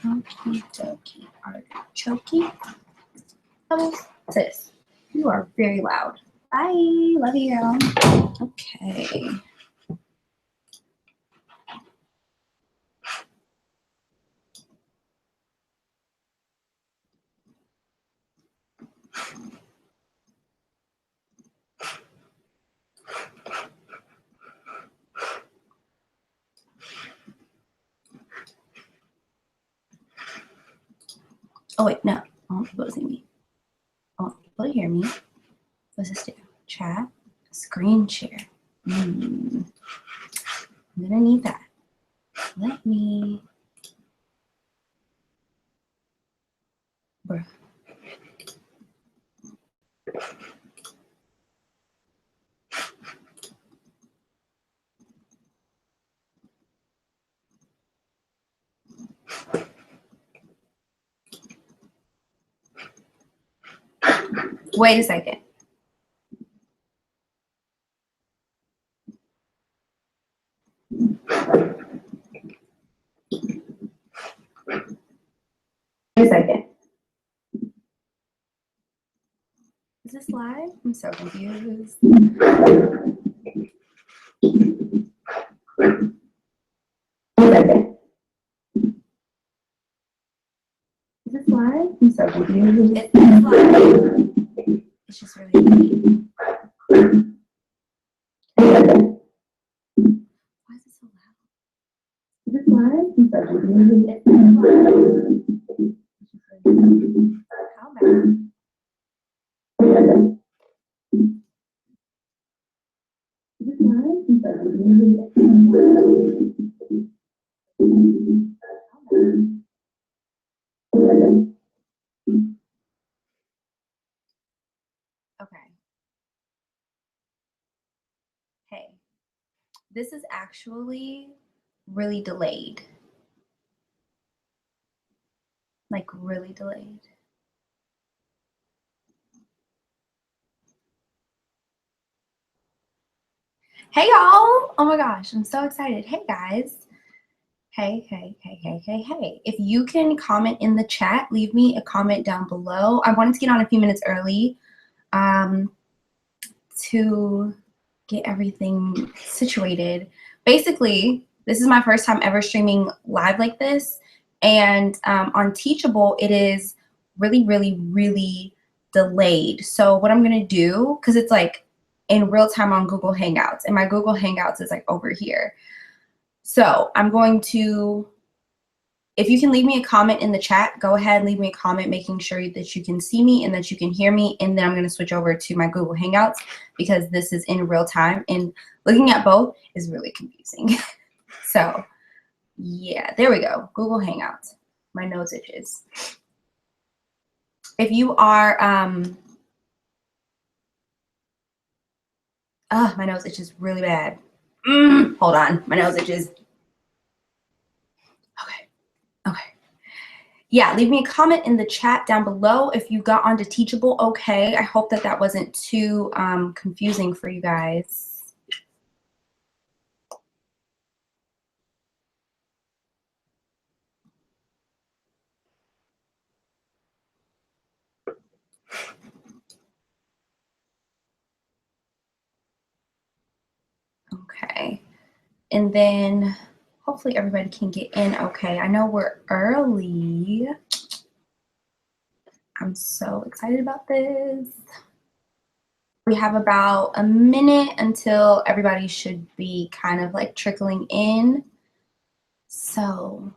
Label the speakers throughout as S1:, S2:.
S1: Okie dokie, artichoke. Sis, you are very loud. Bye, love you. Okay. Oh wait, no, I want people to see me. I want people to hear me. What's this do? Chat, screen share. I'm gonna need that. Let me. Bruh. Wait a second. Wait a second. Is this live? I'm so confused. Is this live? I'm so confused. It's live. It's just really funny. Why is it so loud? Is this live? I'm so confused. It's live. How bad? Is this live? I'm so confused. Okay. Hey, this is actually really delayed. Like really delayed. Hey y'all! Oh my gosh, I'm so excited. Hey guys. Hey. If you can comment in the chat, leave me a comment down below. I wanted to get on a few minutes early to get everything situated. Basically, this is my first time ever streaming live like this. And on Teachable, it is really delayed. So what I'm gonna do, because it's like in real time on Google Hangouts, and my Google Hangouts is like over here. So I'm going to, if you can leave me a comment in the chat, go ahead and leave me a comment making sure that you can see me and that you can hear me. And then I'm going to switch over to my Google Hangouts because this is in real time. And looking at both is really confusing. So yeah, there we go. Google Hangouts. My nose itches. If you are, my nose itches really bad. Hold on, my nose itches. Okay. Yeah, leave me a comment in the chat down below if you got onto Teachable. Okay, I hope that that wasn't too confusing for you guys. Okay, and then hopefully everybody can get in okay. I know we're early. I'm so excited about this. We have about a minute until everybody should be kind of like trickling in. So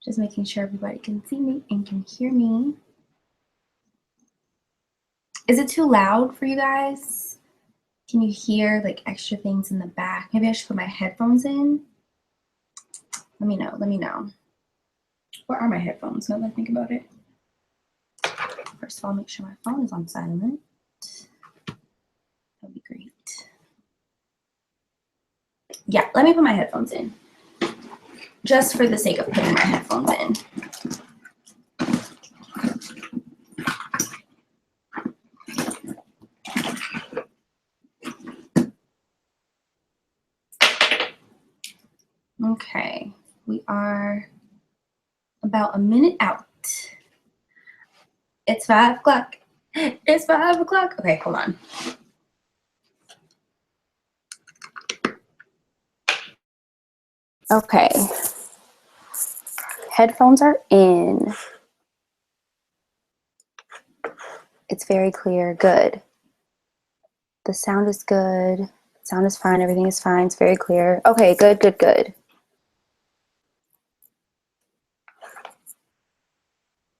S1: just making sure everybody can see me and can hear me. Is it too loud for you guys? Can you hear like extra things in the back? Maybe I should put my headphones in. Let me know, let me know. Where are my headphones now that I think about it? First of all, make sure my phone is on silent. That'd be great. Yeah, let me put my headphones in. Just for the sake of putting my headphones in. are about a minute out. It's 5 o'clock. It's 5 o'clock. Okay, hold on. Okay. Headphones are in. It's very clear. Good. The sound is good. The sound is fine. Everything is fine. It's very clear. Okay, good, good, good.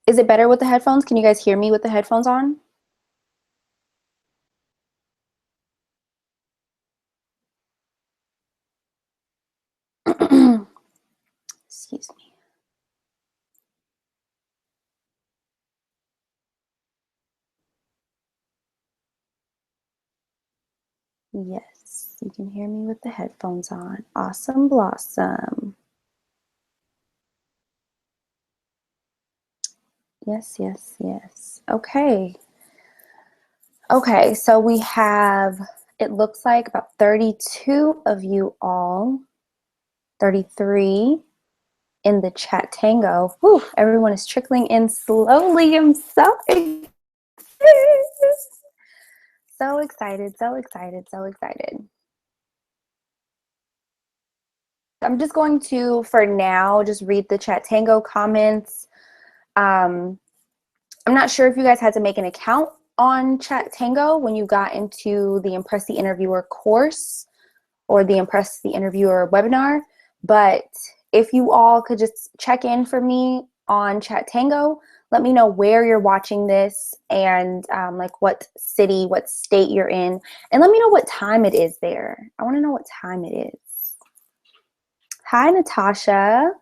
S1: Is it better with the headphones? Can you guys hear me with the headphones on? Excuse me. Yes, you can hear me with the headphones on. Awesome blossom. Yes, yes, yes. Okay. Okay, so we have, it looks like about 32 of you all, 33 in the chat tango. Whew, everyone is trickling in slowly. I'm so excited. So excited, so excited, so excited. I'm just going to, for now, just read the chat tango comments. I'm not sure if you guys had to make an account on Chat Tango when you got into the Impress the Interviewer course or the Impress the Interviewer webinar, but if you all could just check in for me on Chat Tango, let me know where you're watching this and like what city, what state you're in, and let me know what time it is there. I want to know what time it is. Hi, Natasha.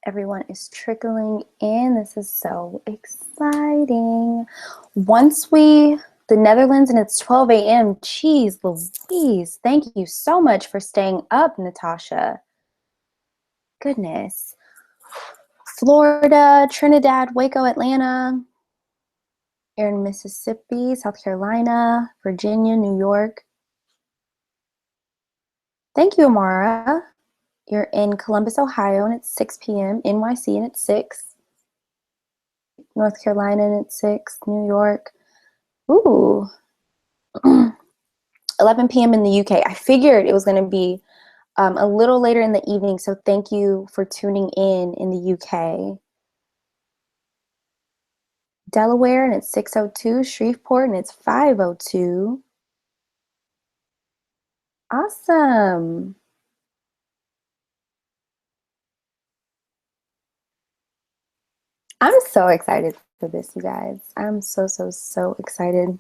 S1: Everyone is trickling in. This is so exciting. Once the Netherlands, and it's 12 a.m. Jeez Louise. Thank you so much for staying up, Natasha. Goodness. Florida, Trinidad, Waco, Atlanta. Here in Mississippi, South Carolina, Virginia, New York. Thank you, Amara. You're in Columbus, Ohio, and it's 6 p.m. NYC, and it's 6. North Carolina, and it's 6. New York. Ooh. 11 p.m. in the UK. I figured it was going to be a little later in the evening, so thank you for tuning in the UK. Delaware, and it's 6:02. Shreveport, and it's 5:02. Awesome. I'm so excited for this, you guys. I'm so, so, so excited.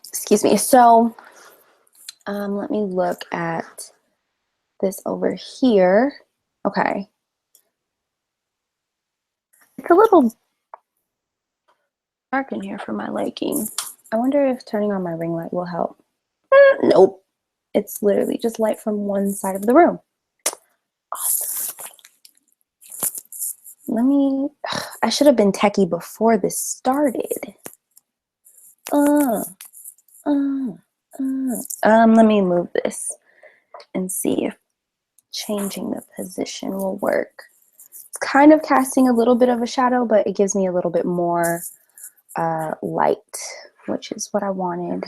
S1: Excuse me. So let me look at this over here. Okay. It's a little dark in here for my liking. I wonder if turning on my ring light will help. Nope. It's literally just light from one side of the room. Awesome. I should have been techie before this started. Let me move this and see if changing the position will work. It's kind of casting a little bit of a shadow, but it gives me a little bit more light, which is what I wanted.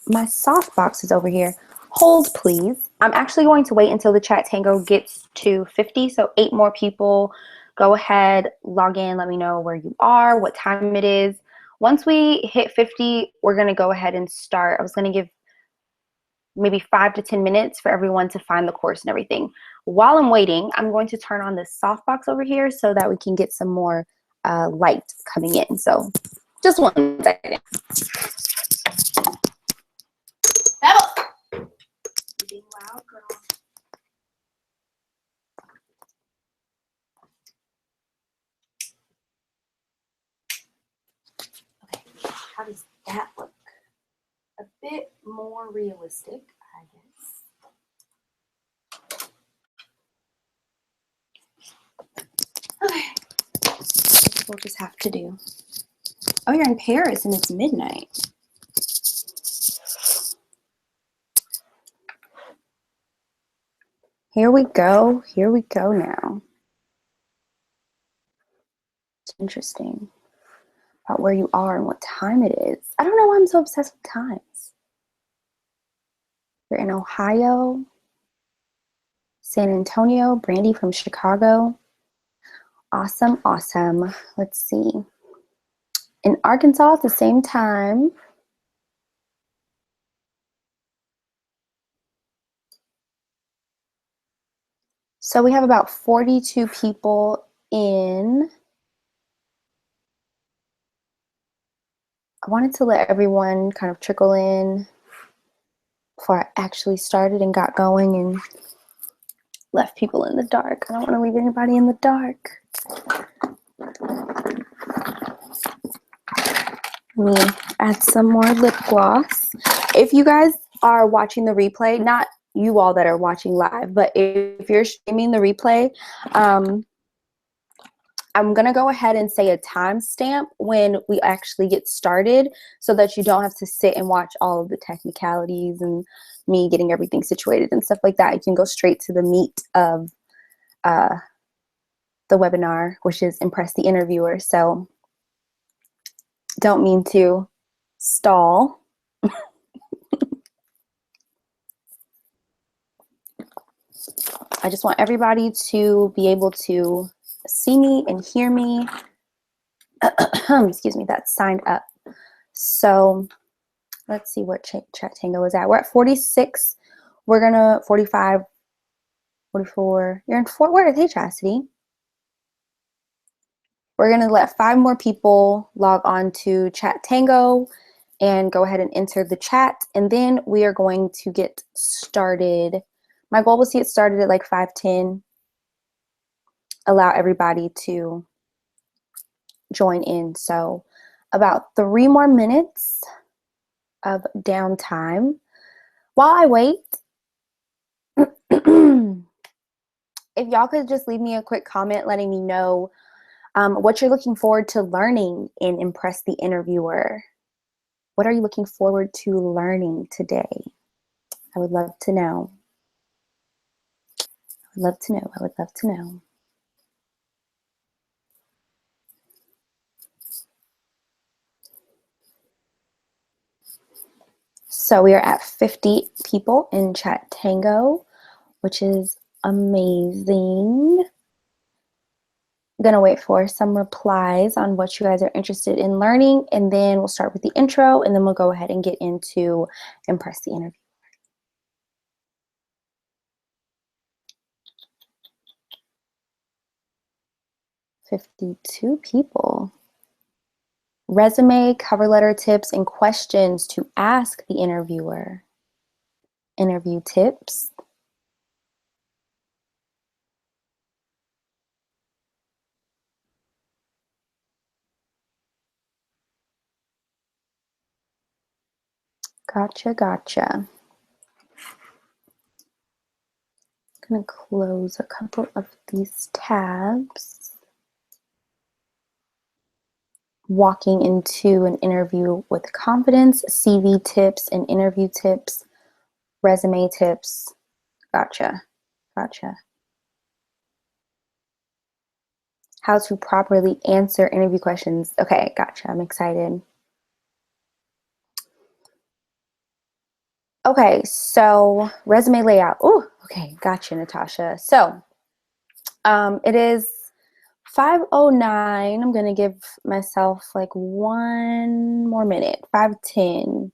S1: My softbox is over here. Hold, please. I'm actually going to wait until the chat tango gets to 50, so 8 more people. Go ahead, log in, let me know where you are, what time it is. Once we hit 50, we're going to go ahead and start. I was going to give maybe 5 to 10 minutes for everyone to find the course and everything. While I'm waiting, I'm going to turn on this softbox over here so that we can get some more light coming in. So just 1 second. You're being loud, girl. bit more realistic, I guess. Okay. We'll just have to do. Oh, you're in Paris and it's midnight. Here we go. Here we go now. It's interesting about where you are and what time it is. I don't know why I'm so obsessed with times. You're in Ohio, San Antonio, Brandy from Chicago. Awesome, awesome. Let's see. In Arkansas at the same time. So we have about 42 people in. I wanted to let everyone kind of trickle in before I actually started and got going and left people in the dark. I don't want to leave anybody in the dark. Let me add some more lip gloss. If you guys are watching the replay, not you all that are watching live, but if you're streaming the replay, I'm going to go ahead and say a timestamp when we actually get started so that you don't have to sit and watch all of the technicalities and me getting everything situated and stuff like that. You can go straight to the meat of the webinar, which is impress the interviewer. So don't mean to stall. I just want everybody to be able to see me and hear me. Excuse me, that's signed up. So let's see what Chat Tango is at. We're at 46. We're gonna 45, 44. You're in Fort Worth. Hey, Chastity. We're gonna let 5 more people log on to Chat Tango and go ahead and enter the chat, and then we are going to get started. My goal was to get started at like 5:10. Allow everybody to join in. So about 3 more minutes of downtime. While I wait, if y'all could just leave me a quick comment letting me know what you're looking forward to learning in Impress the Interviewer. What are you looking forward to learning today? I would love to know. I would love to know. I would love to know. So we are at 50 people in Chat Tango, which is amazing. I'm gonna wait for some replies on what you guys are interested in learning, and then we'll start with the intro, and then we'll go ahead and get into Impress the Interview. "52 people. Resume, cover letter tips, and questions to ask the interviewer. Interview tips. Gotcha, gotcha. I'm gonna close a couple of these tabs. Walking into an interview with confidence, CV tips and interview tips, resume tips. Gotcha, gotcha. How to properly answer interview questions. Okay, gotcha, I'm excited. Okay, so resume layout. Oh, okay, gotcha, Natasha. So it is 5:09. I'm gonna give myself like 1 more minute. 5:10.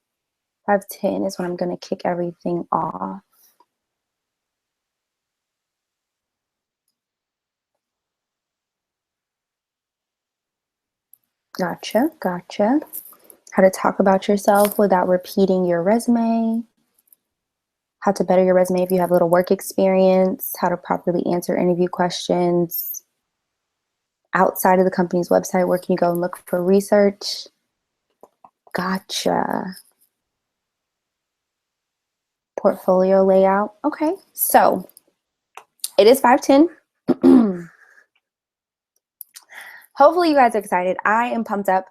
S1: 5:10 is when I'm gonna kick everything off. Gotcha, gotcha. How to talk about yourself without repeating your resume. How to better your resume if you have little work experience. How to properly answer interview questions. Outside of the company's website, where can you go and look for research? Gotcha. portfolio layout. Okay, so it is 5:10. Hopefully you guys are excited. I am pumped up.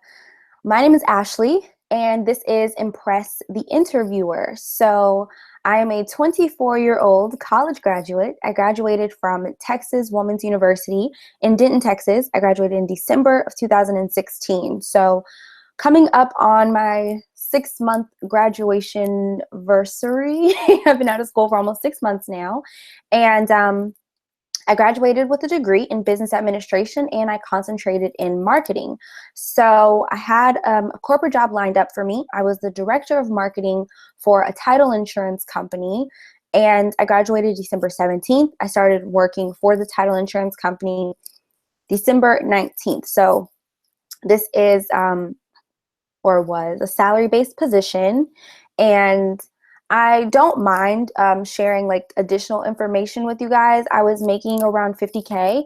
S1: My name is Ashley, and this is Impress the Interviewer. So I am a 24-year-old college graduate. I graduated from Texas Women's University in Denton, Texas. I graduated in December of 2016. So coming up on my 6-month graduation versary. I've been out of school for almost 6 months now. And I graduated with a degree in business administration, and I concentrated in marketing. So I had a corporate job lined up for me. I was the director of marketing for a title insurance company, and I graduated December 17th. I started working for the title insurance company December 19th. So this is or was a salary-based position, and I don't mind sharing like additional information with you guys. I was making around 50K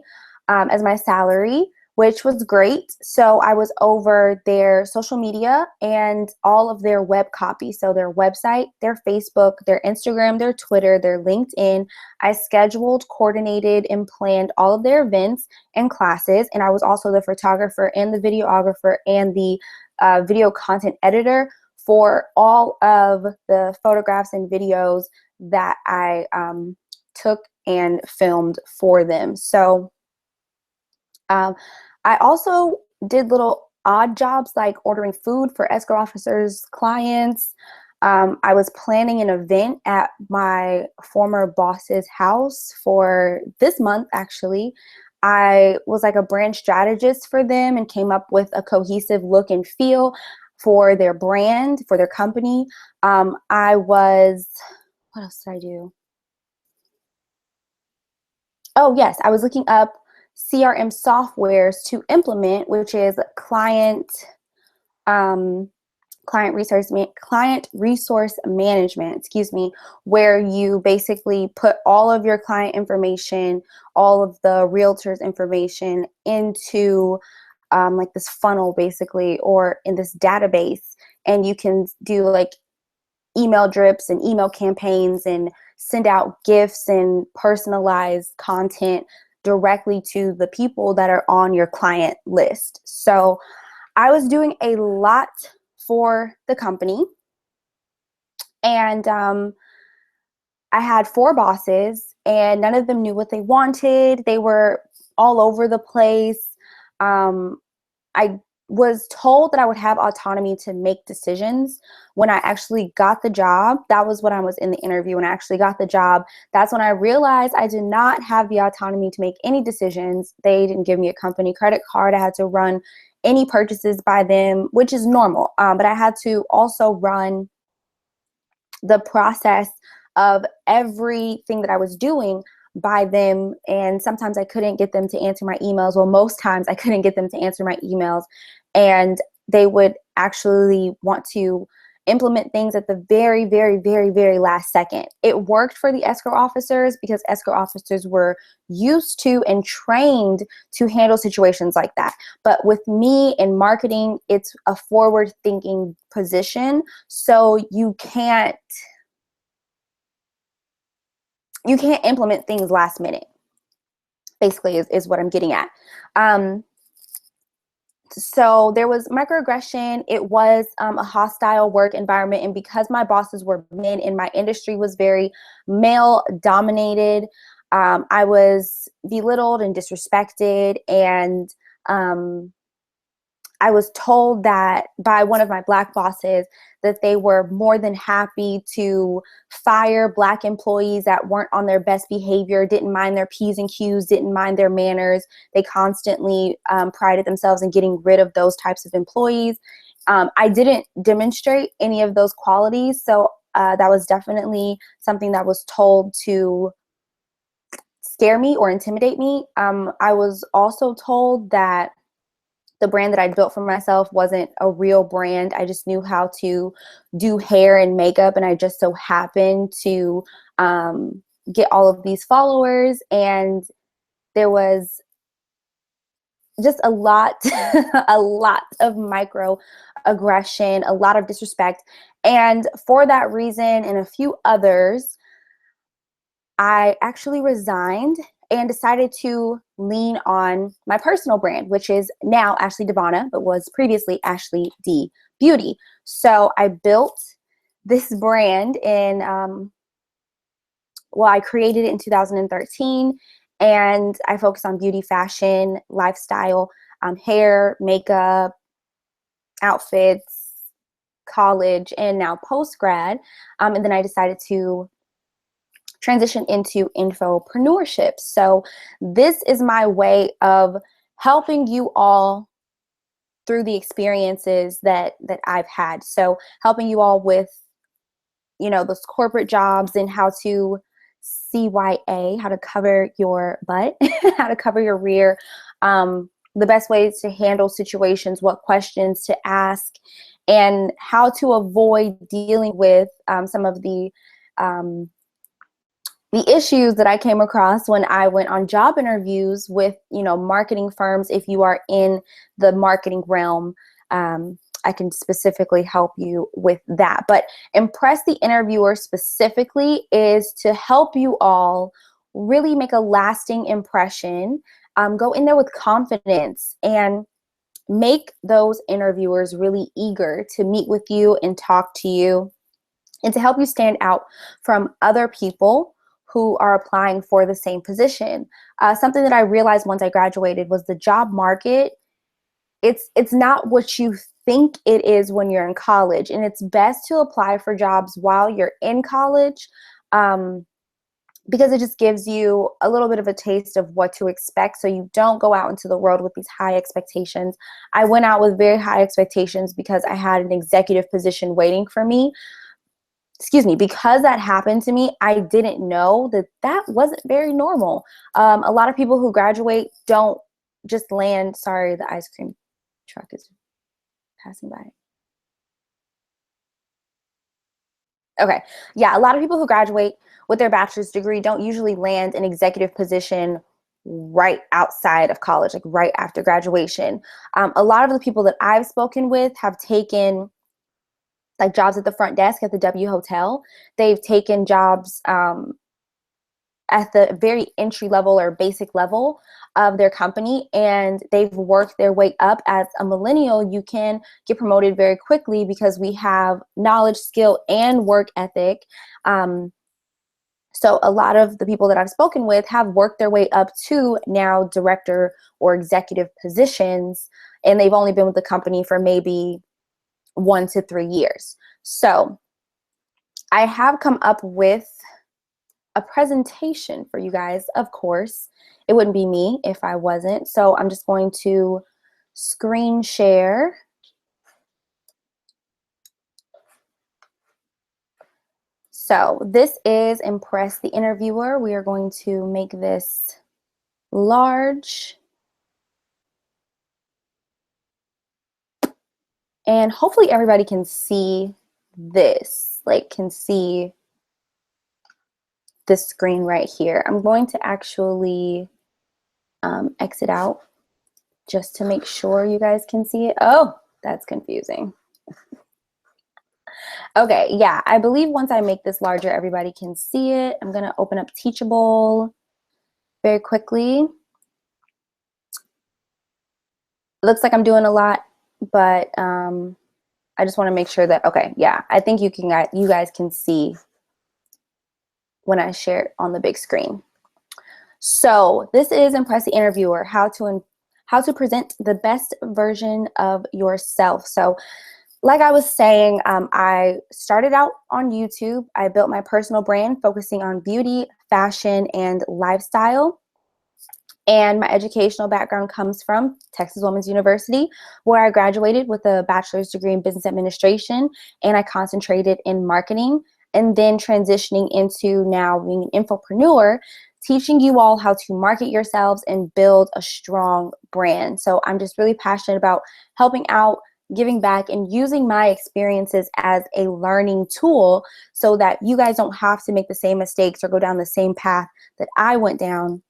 S1: as my salary, which was great. So I was over their social media and all of their web copy. So their website, their Facebook, their Instagram, their Twitter, their LinkedIn. I scheduled, coordinated, and planned all of their events and classes. And I was also the photographer and the videographer and the video content editor for all of the photographs and videos that I took and filmed for them. So I also did little odd jobs like ordering food for escrow officers' clients. I was planning an event at my former boss's house for this month, actually. I was like a brand strategist for them and came up with a cohesive look and feel for their brand, for their company. What else did I do? Oh, yes, I was looking up CRM softwares to implement, which is client resource management, where you basically put all of your client information, all of the realtors' information into like this funnel basically, or in this database, and you can do like email drips and email campaigns and send out gifts and personalized content directly to the people that are on your client list. So I was doing a lot for the company, and I had 4 bosses, and none of them knew what they wanted. They were all over the place. I was told that I would have autonomy to make decisions. When I actually got the job, that was when I was in the interview. When I actually got the job, that's when I realized I did not have the autonomy to make any decisions. They didn't give me a company credit card. I had to run any purchases by them, which is normal. But I had to also run the process of everything that I was doing by them, and sometimes I couldn't get them to answer my emails. Well, most times I couldn't get them to answer my emails, and they would actually want to implement things at the very, very, very, very last second. It worked for the escrow officers because escrow officers were used to and trained to handle situations like that. But with me in marketing, it's a forward-thinking position, so you can't implement things last minute, basically, is what I'm getting at. So there was microaggression. It was a hostile work environment. And because my bosses were men and my industry was very male dominated, I was belittled and disrespected. And I was told that by one of my Black bosses that they were more than happy to fire Black employees that weren't on their best behavior, didn't mind their P's and Q's, didn't mind their manners. They constantly prided themselves in getting rid of those types of employees. I didn't demonstrate any of those qualities, so that was definitely something that was told to scare me or intimidate me. I was also told that the brand that I built for myself wasn't a real brand. I just knew how to do hair and makeup, and I just so happened to get all of these followers. And there was just a lot, a lot of microaggression, a lot of disrespect. And for that reason and a few others, I actually resigned and decided to lean on my personal brand, which is now Ashley Devonna, but was previously Ashley D Beauty. So I built this brand in, I created it in 2013, and I focus on beauty, fashion, lifestyle, hair, makeup, outfits, college, and now post-grad. And then I decided to transition into infopreneurship. So this is my way of helping you all through the experiences that I've had. So helping you all with, you know, those corporate jobs and how to CYA, how to cover your butt, how to cover your rear, the best ways to handle situations, what questions to ask, and how to avoid dealing with some of the issues that I came across when I went on job interviews with, you know, marketing firms. If you are in the marketing realm, I can specifically help you with that. But impress the interviewer specifically is to help you all really make a lasting impression. Go in there with confidence and make those interviewers really eager to meet with you and talk to you, and to help you stand out from other people who are applying for the same position. Something that I realized once I graduated was the job market, it's not what you think it is when you're in college. And it's best to apply for jobs while you're in college, because it just gives you a little bit of a taste of what to expect, so you don't go out into the world with these high expectations. I went out with very high expectations because I had an executive position waiting for me. Because that happened to me, I didn't know that that wasn't very normal. A lot of people who graduate don't just land. Sorry, the ice cream truck is passing by. Okay. Yeah, a lot of people who graduate with their bachelor's degree don't usually land an executive position right outside of college, like right after graduation. A lot of the people that I've spoken with have taken like jobs at the front desk at the W Hotel. They've taken jobs at the very entry level or basic level of their company, and they've worked their way up. As a millennial, you can get promoted very quickly because we have knowledge, skill, and work ethic. So a lot of the people that I've spoken with have worked their way up to now director or executive positions, and they've only been with the company for maybe 1 to 3 years. So I have come up with a presentation for you guys. Of course, it wouldn't be me if I wasn't. So I'm just going to screen share. So this is Impress the Interviewer. We are going to make this large. And hopefully everybody can see this, like can see this screen right here. I'm going to actually exit out just to make sure you guys can see it. Oh, that's confusing. Okay, yeah, I believe once I make this larger, everybody can see it. I'm gonna open up Teachable very quickly. It looks like I'm doing a lot, but I just wanna make sure that, okay, yeah, I think you guys can see when I share it on the big screen. So this is Impress the Interviewer, how to present the best version of yourself. So like I was saying, I started out on YouTube. I built my personal brand focusing on beauty, fashion, and lifestyle. And my educational background comes from Texas Women's University, where I graduated with a bachelor's degree in business administration, and I concentrated in marketing, and then transitioning into now being an infopreneur, teaching you all how to market yourselves and build a strong brand. So I'm just really passionate about helping out, giving back, and using my experiences as a learning tool so that you guys don't have to make the same mistakes or go down the same path that I went down.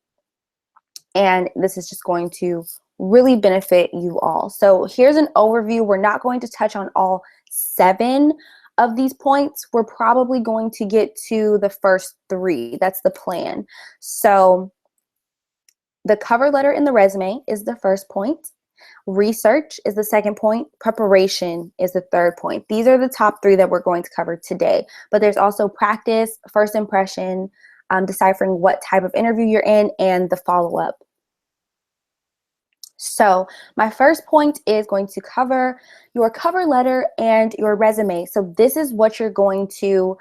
S1: And this is just going to really benefit you all. So here's an overview. We're not going to touch on all 7 of these points. We're probably going to get to the first 3. That's the plan. So the cover letter and the resume is the first point. Research is the second point. Preparation is the third point. These are the top 3 that we're going to cover today. But there's also practice, first impression, deciphering what type of interview you're in, and the follow-up. So my first point is going to cover your cover letter and your resume. So this is what you're going to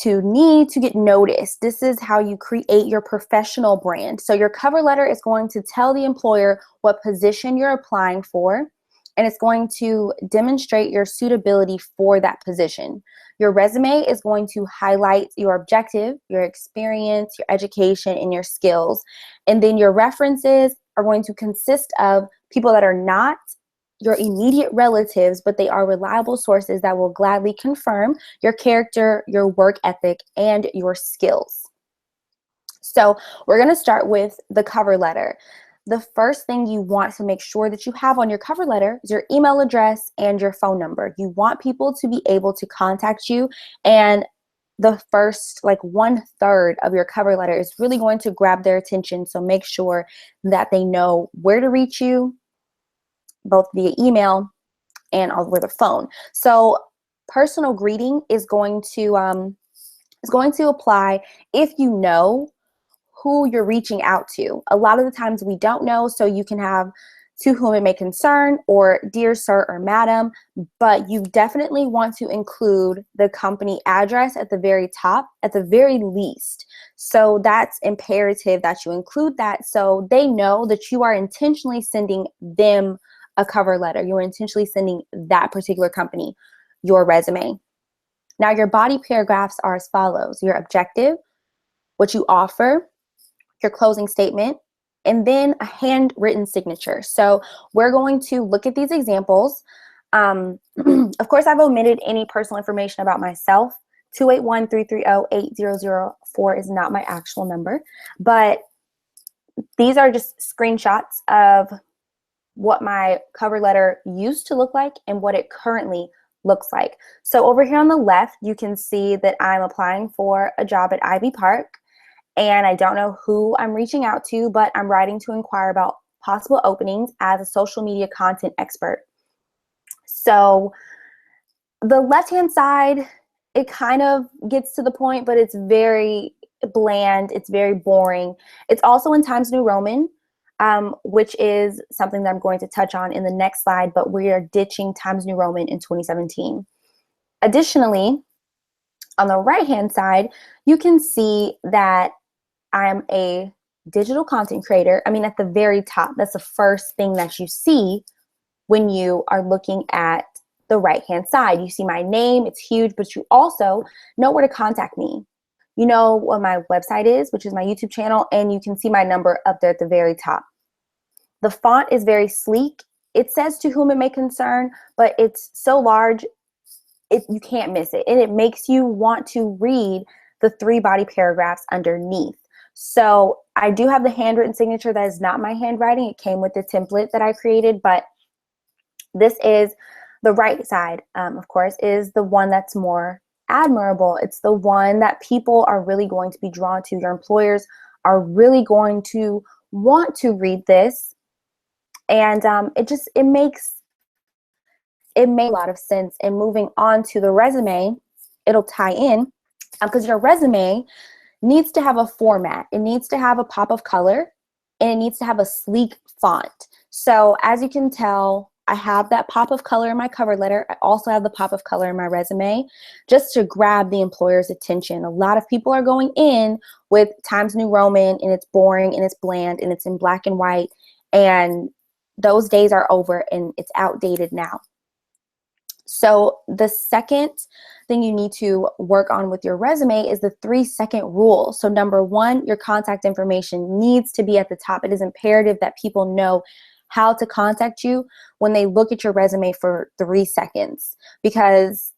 S1: need to get noticed. This is how you create your professional brand. So your cover letter is going to tell the employer what position you're applying for, and it's going to demonstrate your suitability for that position. Your resume is going to highlight your objective, your experience, your education, and your skills. And then your references are going to consist of people that are not your immediate relatives, but they are reliable sources that will gladly confirm your character, your work ethic, and your skills. So we're going to start with the cover letter. The first thing you want to make sure that you have on your cover letter is your email address and your phone number. You want people to be able to contact you, and the first 1/3 of your cover letter is really going to grab their attention. So make sure that they know where to reach you, both via email and over the phone. So personal greeting is going to apply if you know who you're reaching out to. A lot of the times we don't know, so you can have "to whom it may concern" or "dear sir" or "madam," but you definitely want to include the company address at the very top, at the very least. So that's imperative that you include that, so they know that you are intentionally sending them a cover letter. You're intentionally sending that particular company your resume. Now your body paragraphs are as follows: your objective, what you offer, your closing statement, and then a handwritten signature. So we're going to look at these examples. Of course, I've omitted any personal information about myself. 281-330-8004 is not my actual number, but these are just screenshots of what my cover letter used to look like and what it currently looks like. So over here on the left, you can see that I'm applying for a job at Ivy Park, and I don't know who I'm reaching out to, but I'm writing to inquire about possible openings as a social media content expert. So the left-hand side, it kind of gets to the point, but it's very bland. It's very boring. It's also in Times New Roman, which is something that I'm going to touch on in the next slide, but we are ditching Times New Roman in 2017. Additionally, on the right-hand side, you can see that I'm a digital content creator. I mean, at the very top, that's the first thing that you see when you are looking at the right-hand side. You see my name, it's huge, but you also know where to contact me. You know what my website is, which is my YouTube channel, and you can see my number up there at the very top. The font is very sleek. It says "to whom it may concern," but it's so large, you can't miss it. And it makes you want to read the 3 body paragraphs underneath. So I do have the handwritten signature. That is not my handwriting. It came with the template that I created, but this is the right side, of course, is the one that's more admirable. It's the one that people are really going to be drawn to. Your employers are really going to want to read this. And it makes a lot of sense. And moving on to the resume, it'll tie in because your resume needs to have a format. It needs to have a pop of color, and it needs to have a sleek font. So as you can tell, I have that pop of color in my cover letter. I also have the pop of color in my resume, just to grab the employer's attention. A lot of people are going in with Times New Roman, and it's boring, and it's bland, and it's in black and white, and those days are over, and it's outdated now. So the second thing you need to work on with your resume is the 3-second rule. So number 1, your contact information needs to be at the top. It is imperative that people know how to contact you when they look at your resume for 3 seconds, because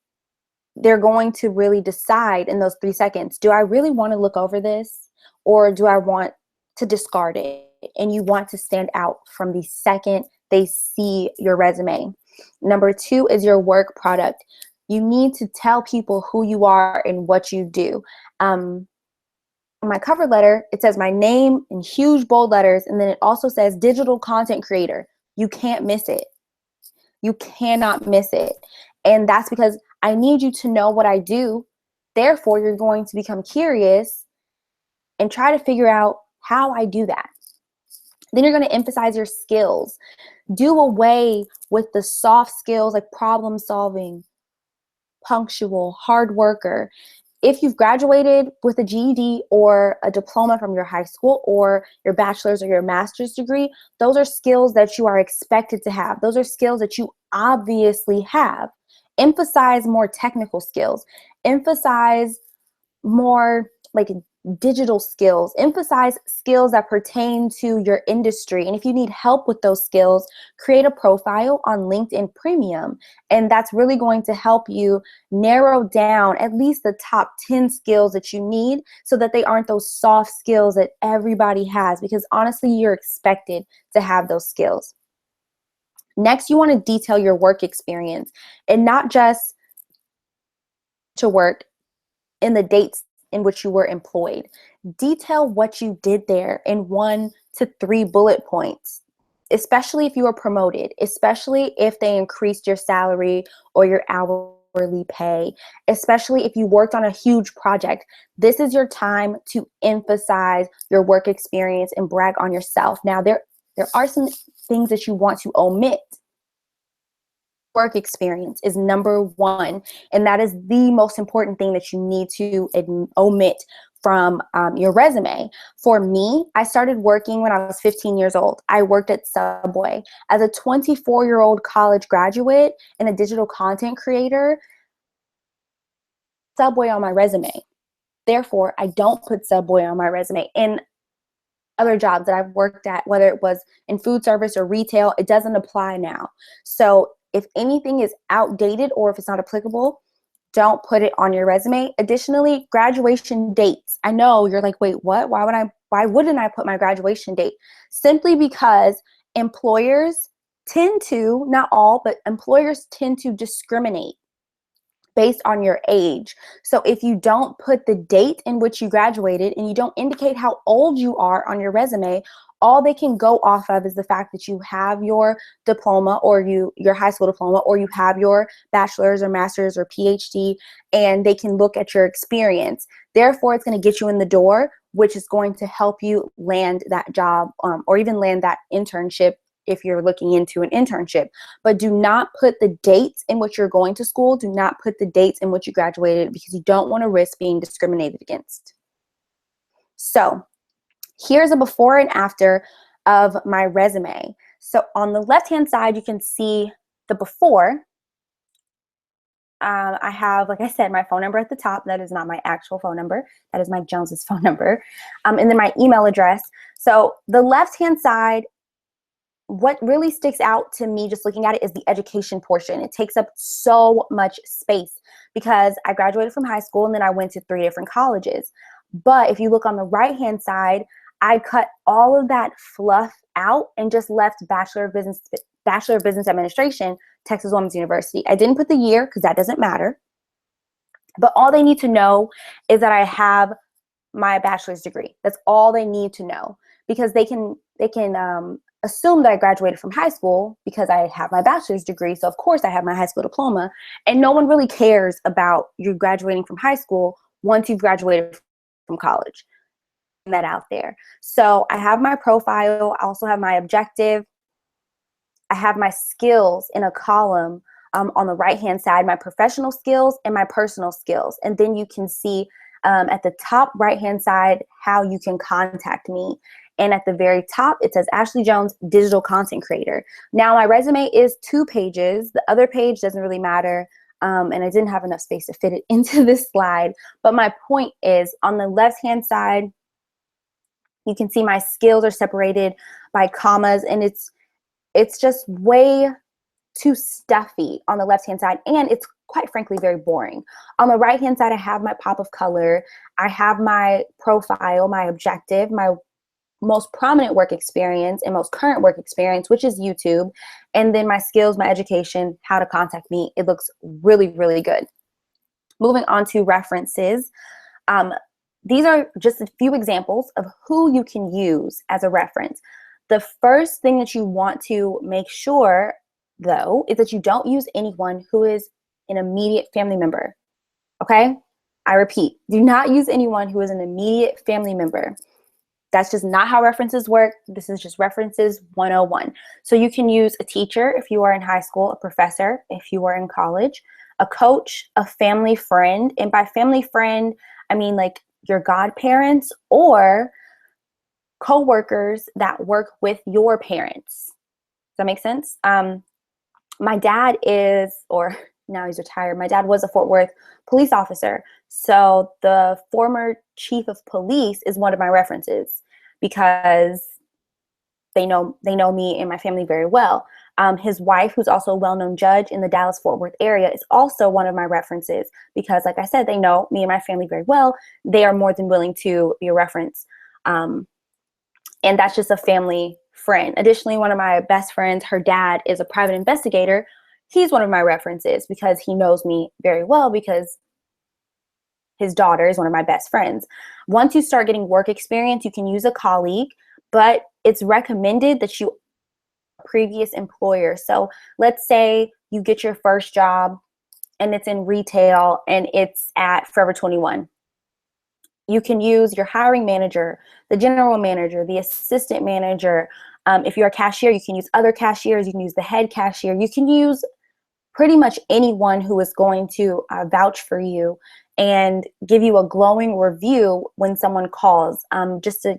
S1: they're going to really decide in those 3 seconds, do I really want to look over this, or do I want to discard it? and you want to stand out from the second they see your resume. Number 2 is your work product. You need to tell people who you are and what you do. On my cover letter, it says my name in huge bold letters, and then it also says digital content creator. You can't miss it. You cannot miss it. And that's because I need you to know what I do. Therefore, you're going to become curious and try to figure out how I do that. Then you're going to emphasize your skills. Do away with the soft skills like problem solving, punctual, hard worker. If you've graduated with a GED or a diploma from your high school or your bachelor's or your master's degree, those are skills that you are expected to have. Those are skills that you obviously have. Emphasize more technical skills. Emphasize more like digital skills. Emphasize skills that pertain to your industry. And if you need help with those skills, create a profile on LinkedIn Premium. And that's really going to help you narrow down at least the top 10 skills that you need so that they aren't those soft skills that everybody has, because honestly, you're expected to have those skills. Next, you want to detail your work experience and not just to work in the dates in which you were employed. Detail what you did there in 1 to 3 bullet points, especially if you were promoted, especially if they increased your salary or your hourly pay, especially if you worked on a huge project. This is your time to emphasize your work experience and brag on yourself. Now, there are some things that you want to omit. Work experience is number 1, and that is the most important thing that you need to omit from your resume. For me, I started working when I was 15 years old. I worked at Subway. As a 24-year-old college graduate and a digital content creator, Subway on my resume. Therefore, I don't put Subway on my resume. And other jobs that I've worked at, whether it was in food service or retail, it doesn't apply now. So if anything is outdated or if it's not applicable, don't put it on your resume. Additionally, graduation dates. I know you're like, wait, what? Why wouldn't I put my graduation date? Simply because employers tend to, not all, but employers tend to discriminate based on your age. So if you don't put the date in which you graduated and you don't indicate how old you are on your resume, all they can go off of is the fact that you have your diploma or your high school diploma, or you have your bachelor's or master's or PhD, and they can look at your experience. Therefore, it's going to get you in the door, which is going to help you land that job or even land that internship if you're looking into an internship. But do not put the dates in which you're going to school. Do not put the dates in which you graduated, because you don't want to risk being discriminated against. So here's a before and after of my resume. So on the left-hand side, you can see the before. I have, like I said, my phone number at the top. That is not my actual phone number. That is Mike Jones's phone number. And then my email address. So the left-hand side, what really sticks out to me just looking at it is the education portion. It takes up so much space because I graduated from high school and then I went to 3 different colleges. But if you look on the right-hand side, I cut all of that fluff out and just left Bachelor of Business Administration, Texas Women's University. I didn't put the year because that doesn't matter. But all they need to know is that I have my bachelor's degree. That's all they need to know, because they can assume that I graduated from high school because I have my bachelor's degree. So of course I have my high school diploma, and no one really cares about you graduating from high school once you've graduated from college. That out there. So I have my profile. I also have my objective. I have my skills in a column on the right-hand side, my professional skills and my personal skills. And then you can see at the top right-hand side how you can contact me. And at the very top, it says Ashley Jones, digital content creator. Now my resume is 2 pages. The other page doesn't really matter. And I didn't have enough space to fit it into this slide. But my point is, on the left-hand side, you can see my skills are separated by commas, and it's just way too stuffy on the left-hand side, and it's quite frankly very boring. On the right-hand side, I have my pop of color. I have my profile, my objective, my
S2: most prominent work experience and most current work experience, which is YouTube, and then my skills, my education, how to contact me. It looks really, really good. Moving on to references. These are just a few examples of who you can use as a reference. The first thing that you want to make sure, though, is that you don't use anyone who is an immediate family member, okay? I repeat, do not use anyone who is an immediate family member. That's just not how references work. This is just references 101. So you can use a teacher if you are in high school, a professor if you are in college, a coach, a family friend. And by family friend, I mean like your godparents or co-workers that work with your parents. Does that make sense? My dad is, or now he's retired, my dad was a Fort Worth police officer. So the former chief of police is one of my references because they know me and my family very well. His wife, who's also a well-known judge in the Dallas-Fort Worth area, is also one of my references because, like I said, they know me and my family very well. They are more than willing to be a reference. And that's just a family friend. Additionally, one of my best friends, her dad is a private investigator. He's one of my references because he knows me very well because his daughter is one of my best friends. Once you start getting work experience, you can use a colleague, but it's recommended that you previous employer. So let's say you get your first job and it's in retail and it's at Forever 21. You can use your hiring manager, the general manager, the assistant manager. If you're a cashier, you can use other cashiers. You can use the head cashier. You can use pretty much anyone who is going to vouch for you and give you a glowing review when someone calls. Just a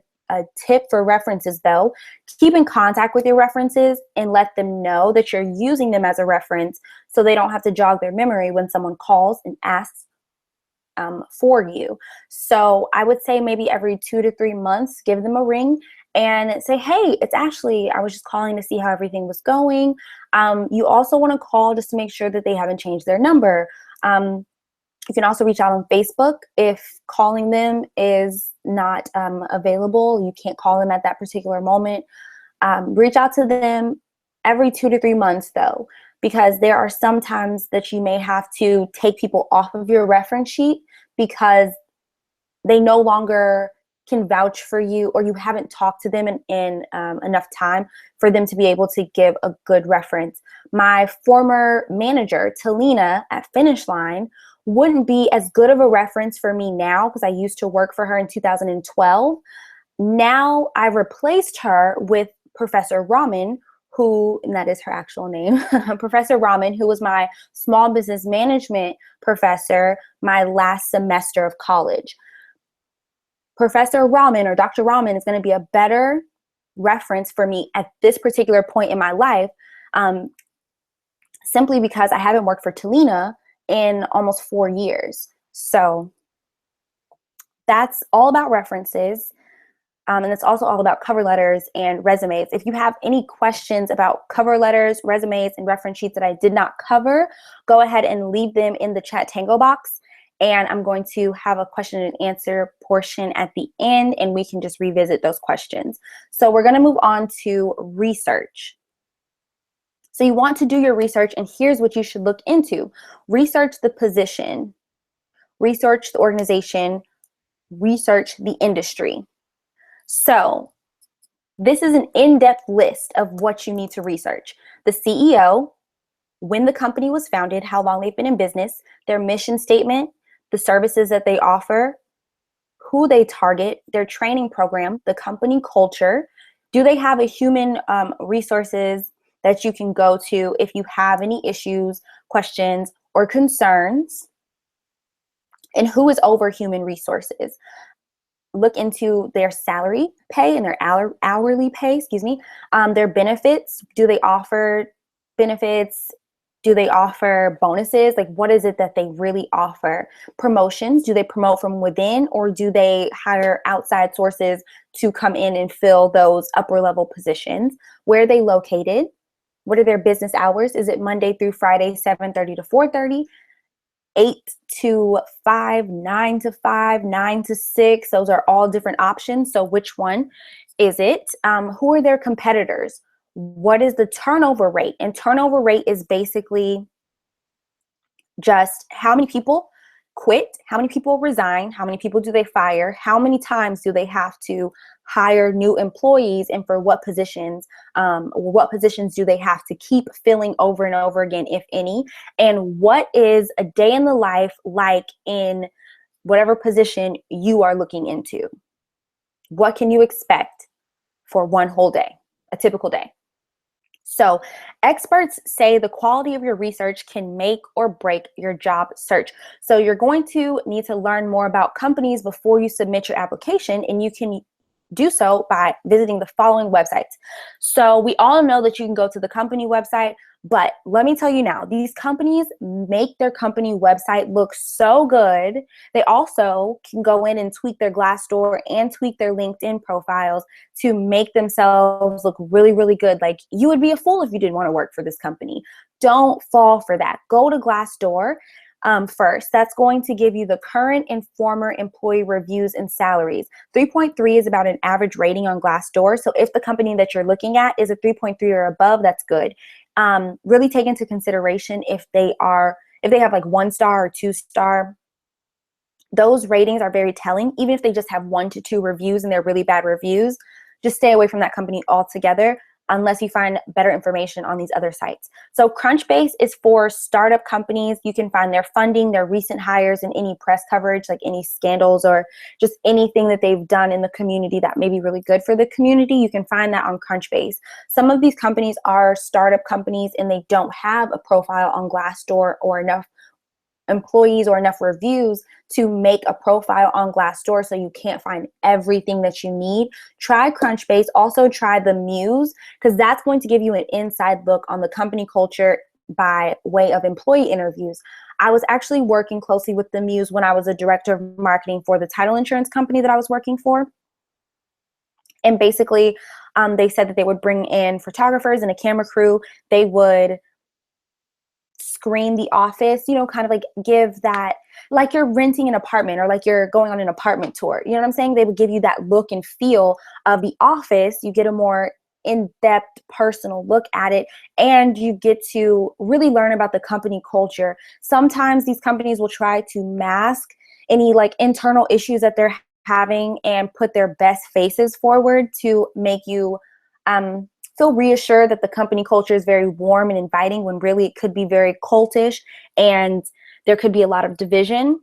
S2: tip for references, though, keep in contact with your references and let them know that you're using them as a reference so they don't have to jog their memory when someone calls and asks for you. So I would say maybe every 2 to 3 months, give them a ring and say, hey, it's Ashley. I was just calling to see how everything was going. You also want to call just to make sure that they haven't changed their number. You can also reach out on Facebook if calling them is not available. You can't call them at that particular moment. Reach out to them every 2 to 3 months, though, because there are some times that you may have to take people off of your reference sheet because they no longer can vouch for you or you haven't talked to them in enough time for them to be able to give a good reference. My former manager, Talina at Finish Line, wouldn't be as good of a reference for me now because I used to work for her in 2012. Now I've replaced her with Professor Rahman, who, and that is her actual name, Professor Rahman, who was my small business management professor my last semester of college. Professor Rahman or Dr. Rahman is going to be a better reference for me at this particular point in my life, simply because I haven't worked for Talina in almost 4 years. So that's all about references. And it's also all about cover letters and resumes. If you have any questions about cover letters, resumes, and reference sheets that I did not cover, go ahead and leave them in the chat tango box. And I'm going to have a question and answer portion at the end, and we can just revisit those questions. So we're going to move on to research. So you want to do your research, and here's what you should look into. Research the position, research the organization, research the industry. So this is an in-depth list of what you need to research. The CEO, when the company was founded, how long they've been in business, their mission statement, the services that they offer, who they target, their training program, the company culture. Do they have a human resources that you can go to if you have any issues, questions, or concerns? And who is over human resources? Look into their salary pay and their hourly pay, their benefits. Do they offer benefits? Do they offer bonuses? Like, what is it that they really offer? Promotions, do they promote from within or do they hire outside sources to come in and fill those upper level positions? Where are they located? What are their business hours? Is it Monday through Friday, 7:30 to 4:30? 8 to 5, 9 to 5, 9 to 6. Those are all different options. So which one is it? Who are their competitors? What is the turnover rate? And turnover rate is basically just how many people quit, how many people resign, how many people do they fire, how many times do they have to hire new employees, and for what positions, what positions do they have to keep filling over and over again, if any, and what is a day in the life like in whatever position you are looking into. What can you expect for one whole day, a typical day? So experts say the quality of your research can make or break your job search. So you're going to need to learn more about companies before you submit your application, and you can do so by visiting the following websites. So we all know that you can go to the company website, but let me tell you now, these companies make their company website look so good. They also can go in and tweak their Glassdoor and tweak their LinkedIn profiles to make themselves look really, really good. Like, you would be a fool if you didn't want to work for this company. Don't fall for that. Go to Glassdoor first. That's going to give you the current and former employee reviews and salaries. 3.3 is about an average rating on Glassdoor. So if the company that you're looking at is a 3.3 or above, that's good. Really take into consideration if they have like 1-star or 2-star. Those ratings are very telling. Even if they just have 1 to 2 reviews and they're really bad reviews, just stay away from that company altogether unless you find better information on these other sites. So Crunchbase is for startup companies. You can find their funding, their recent hires, and any press coverage, like any scandals or just anything that they've done in the community that may be really good for the community. You can find that on Crunchbase. Some of these companies are startup companies and they don't have a profile on Glassdoor or enough employees or enough reviews to make a profile on Glassdoor, so you can't find everything that you need. Try Crunchbase. Also try the Muse, because that's going to give you an inside look on the company culture by way of employee interviews. I was actually working closely with the Muse when I was a director of marketing for the title insurance company that I was working for. And basically, they said that they would bring in photographers and a camera crew. They would screen the office, kind of like give that, like you're renting an apartment or like you're going on an apartment tour. You know what I'm saying? They would give you that look and feel of the office. You get a more in-depth personal look at it, and you get to really learn about the company culture. Sometimes these companies will try to mask any like internal issues that they're having and put their best faces forward to make you feel reassured that the company culture is very warm and inviting, when really it could be very cultish and there could be a lot of division.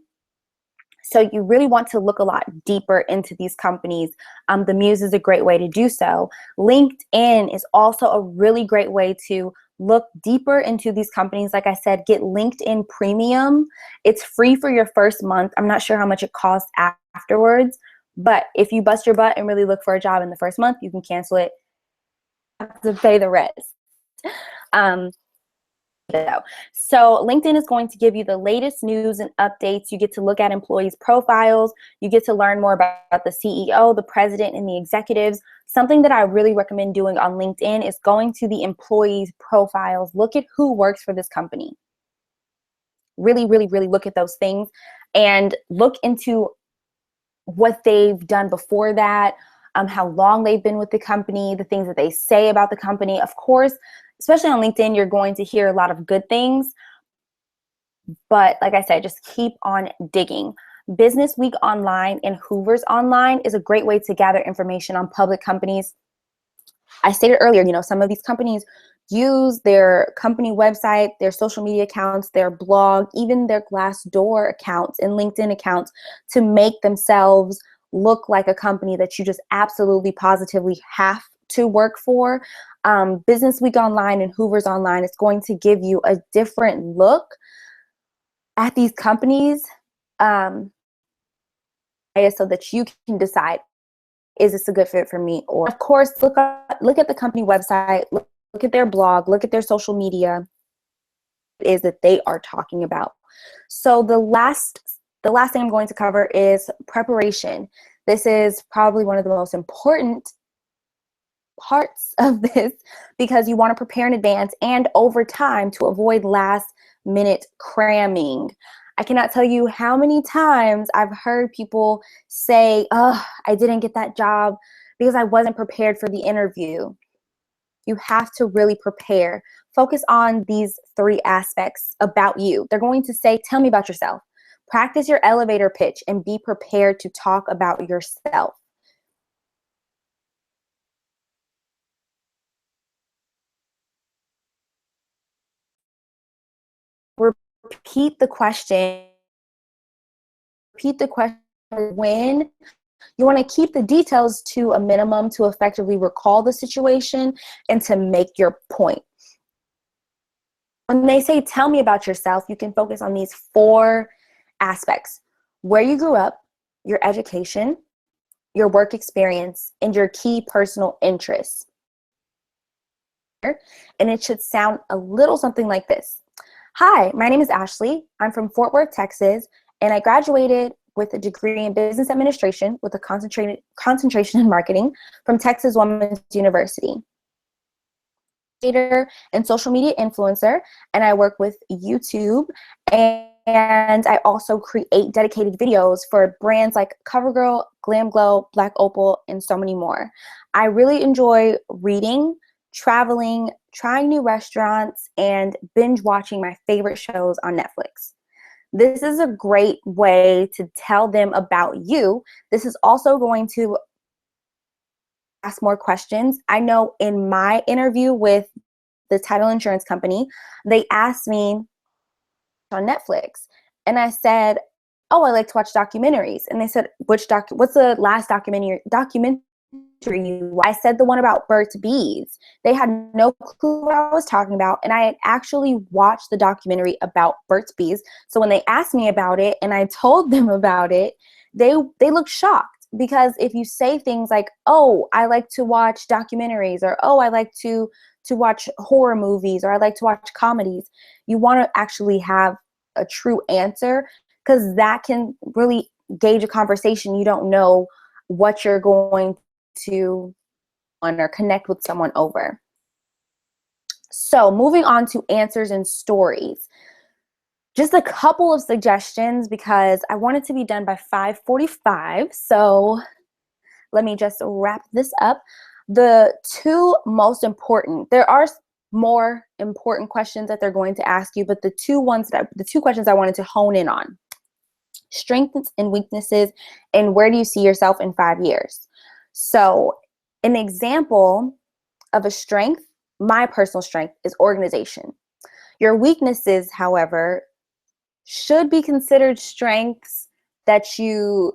S2: So you really want to look a lot deeper into these companies. The Muse is a great way to do so. LinkedIn is also a really great way to look deeper into these companies. Like I said, get LinkedIn Premium. It's free for your first month. I'm not sure how much it costs afterwards, but if you bust your butt and really look for a job in the first month, you can cancel it, have to pay the rest. So LinkedIn is going to give you the latest news and updates. You get to look at employees' profiles. You get to learn more about the CEO, the president, and the executives. Something that I really recommend doing on LinkedIn is going to the employees' profiles. Look at who works for this company. Really, really, really look at those things and look into what they've done before that, how long they've been with the company, the things that they say about the company. Of course, especially on LinkedIn, you're going to hear a lot of good things. But like I said, just keep on digging. Business Week Online and Hoover's Online is a great way to gather information on public companies. I stated earlier, some of these companies use their company website, their social media accounts, their blog, even their Glassdoor accounts and LinkedIn accounts to make themselves look like a company that you just absolutely positively have to work for. Business Week Online and Hoover's Online is going to give you a different look at these companies, so that you can decide, is this a good fit for me? Or of course, look at the company website, look at their blog, look at their social media, is that they are talking about. So the last thing I'm going to cover is preparation. This is probably one of the most important parts of this, because you want to prepare in advance and over time to avoid last minute cramming. I cannot tell you how many times I've heard people say, oh, I didn't get that job because I wasn't prepared for the interview. You have to really prepare. Focus on these 3 aspects about you. They're going to say, tell me about yourself. Practice your elevator pitch and be prepared to talk about yourself. Repeat the question. Repeat the question when. You want to keep the details to a minimum to effectively recall the situation and to make your point. When they say, tell me about yourself, you can focus on these 4 aspects: where you grew up, your education, your work experience, and your key personal interests. And it should sound a little something like this. Hi, my name is Ashley. I'm from Fort Worth, Texas, and I graduated with a degree in business administration with a concentration in marketing from Texas Women's University. And social media influencer, and I work with YouTube, and I also create dedicated videos for brands like CoverGirl, Glam Glow, Black Opal, and so many more. I really enjoy reading, traveling, trying new restaurants, and binge watching my favorite shows on Netflix. This is a great way to tell them about you. This is also going to ask more questions. I know in my interview with the title insurance company, they asked me on Netflix, and I said, oh, I like to watch documentaries. And they said, what's the last documentary you? I said the one about burnt bees. They had no clue what I was talking about, and I had actually watched the documentary about burnt bees. So when they asked me about it and I told them about it, they looked shocked. Because if you say things like, oh, I like to watch documentaries, or oh, I like to watch horror movies, or I like to watch comedies, you want to actually have a true answer, because that can really gauge a conversation. You don't know what you're going to or connect with someone over. So moving on to answers and stories. Just a couple of suggestions because I want it to be done by 5:45. So let me just wrap this up. The 2 most important, there are more important questions that they're going to ask you, but the 2 questions I wanted to hone in on: strengths and weaknesses, and where do you see yourself in 5 years? So an example of a strength, my personal strength, is organization. Your weaknesses, however, should be considered strengths that you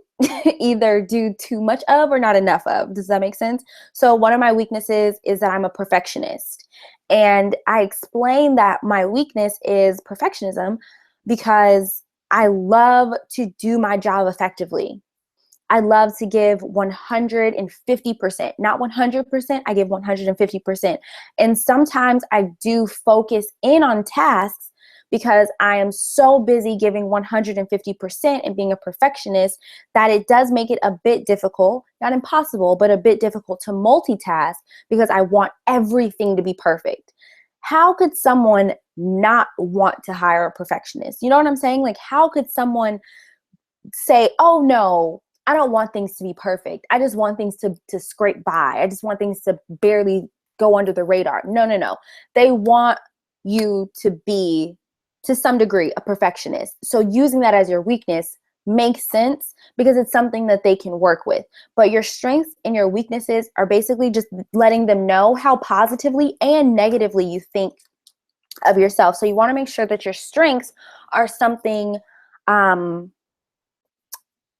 S2: either do too much of or not enough of. Does that make sense? So one of my weaknesses is that I'm a perfectionist. And I explain that my weakness is perfectionism because I love to do my job effectively. I love to give 150%, not 100%, I give 150%. And sometimes I do focus in on tasks because I am so busy giving 150% and being a perfectionist that it does make it a bit difficult, not impossible, but a bit difficult to multitask because I want everything to be perfect. How could someone not want to hire a perfectionist? You know what I'm saying? Like, how could someone say, oh no, I don't want things to be perfect. I just want things to scrape by. I just want things to barely go under the radar. No. They want you to be, to some degree, a perfectionist. So using that as your weakness makes sense because it's something that they can work with. But your strengths and your weaknesses are basically just letting them know how positively and negatively you think of yourself. So you want to make sure that your strengths are something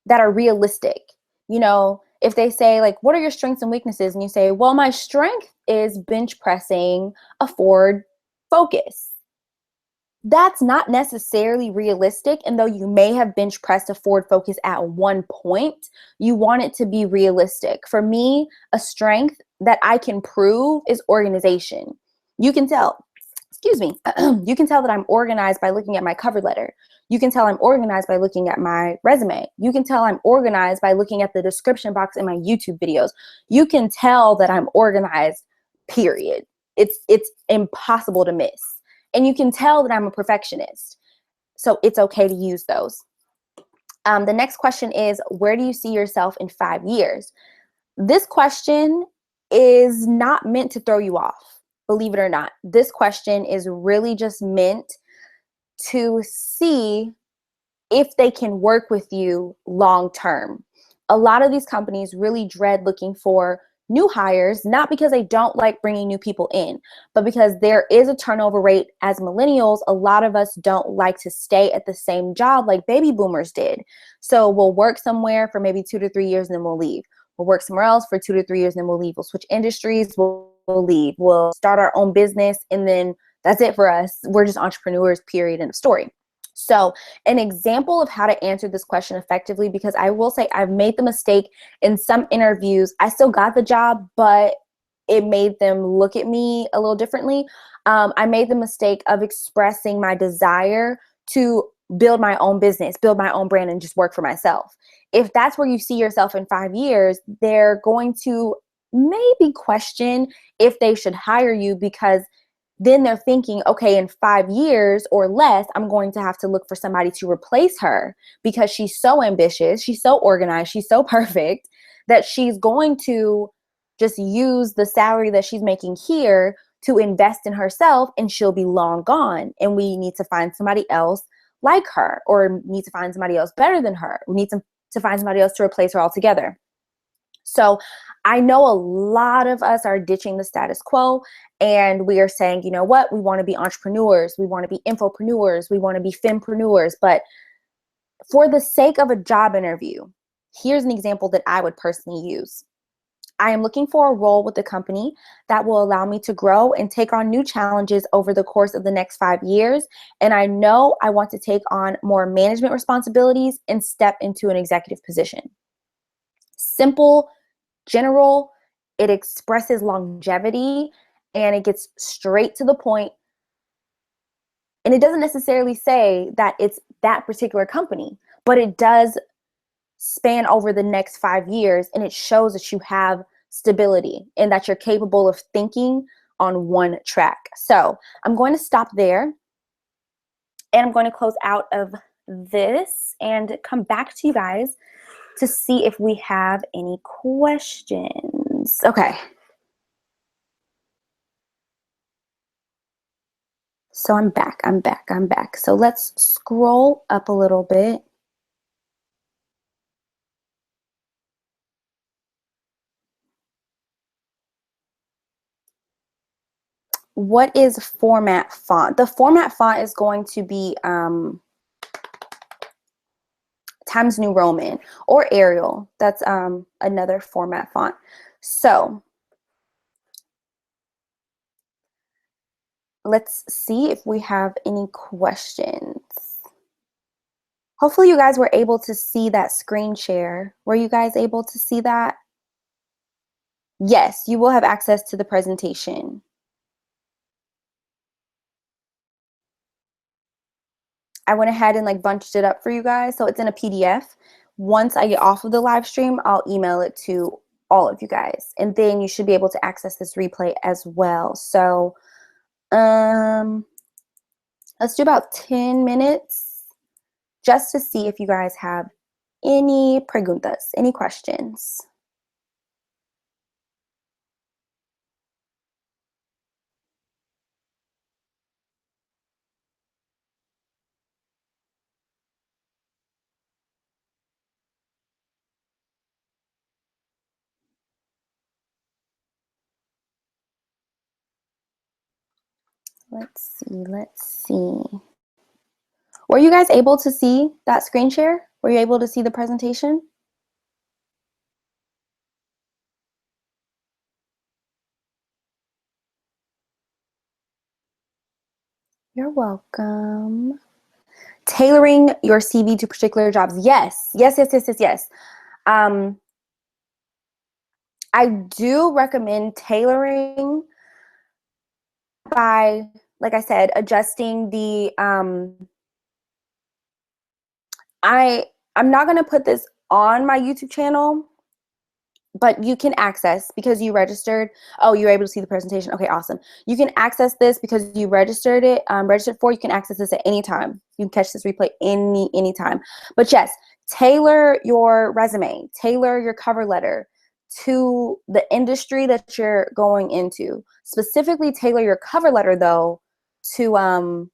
S2: that are realistic. You know, if they say, like, what are your strengths and weaknesses? And you say, well, my strength is bench pressing a forward focus. That's not necessarily realistic. And though you may have bench pressed a forward focus at one point, you want it to be realistic. For me, a strength that I can prove is organization. You can tell, you can tell that I'm organized by looking at my cover letter. You can tell I'm organized by looking at my resume. You can tell I'm organized by looking at the description box in my YouTube videos. You can tell that I'm organized, period. It's impossible to miss. And you can tell that I'm a perfectionist. So it's okay to use those. The next question is, where do you see yourself in 5 years? This question is not meant to throw you off, believe it or not. This question is really just meant to see if they can work with you long term. A lot of these companies really dread looking for new hires, not because they don't like bringing new people in, but because there is a turnover rate. As millennials, a lot of us don't like to stay at the same job like baby boomers did. So we'll work somewhere for maybe 2 to 3 years and then we'll leave. We'll work somewhere else for 2 to 3 years and then we'll leave. We'll switch industries, we'll leave. We'll start our own business, and then that's it for us. We're just entrepreneurs, period, end of story. So an example of how to answer this question effectively, because I will say I've made the mistake in some interviews. I still got the job, but it made them look at me a little differently. I made the mistake of expressing my desire to build my own business, build my own brand, and just work for myself. If that's where you see yourself in 5 years, they're going to maybe question if they should hire you, because then they're thinking, okay, in 5 years or less, I'm going to have to look for somebody to replace her because she's so ambitious, she's so organized, she's so perfect that she's going to just use the salary that she's making here to invest in herself, and she'll be long gone. And we need to find somebody else like her, or need to find somebody else better than her. We need to find somebody else to replace her altogether. So I know a lot of us are ditching the status quo, and we are saying, you know what, we want to be entrepreneurs, we want to be infopreneurs, we want to be fempreneurs. But for the sake of a job interview, here's an example that I would personally use. I am looking for a role with the company that will allow me to grow and take on new challenges over the course of the next 5 years. And I know I want to take on more management responsibilities and step into an executive position. Simple, general, it expresses longevity, and it gets straight to the point. And it doesn't necessarily say that it's that particular company, but it does span over the next 5 years, and it shows that you have stability and that you're capable of thinking on one track. So I'm going to stop there, and I'm going to close out of this and come back to you guys to see if we have any questions. Okay. So I'm back. So let's scroll up a little bit. What is format font? The format font is going to be Times New Roman or Arial. That's another format font. So let's see if we have any questions. Hopefully you guys were able to see that screen share. Were you guys able to see that? Yes, you will have access to the presentation. I went ahead and like bunched it up for you guys, so it's in a PDF. Once I get off of the live stream, I'll email it to all of you guys, and then you should be able to access this replay as well. So let's do about 10 minutes just to see if you guys have any preguntas, any questions. Let's see. Were you guys able to see that screen share? Were you able to see the presentation? You're welcome. Tailoring your CV to particular jobs. Yes. I do recommend tailoring by, like I said, adjusting the, I'm not going to put this on my YouTube channel, but you can access because you registered. Oh, you're able to see the presentation. Okay, awesome. You can access this because you registered it, registered for. You can access this at any time. You can catch this replay anytime. But yes, tailor your resume, tailor your cover letter to the industry that you're going into. Specifically, tailor your cover letter though to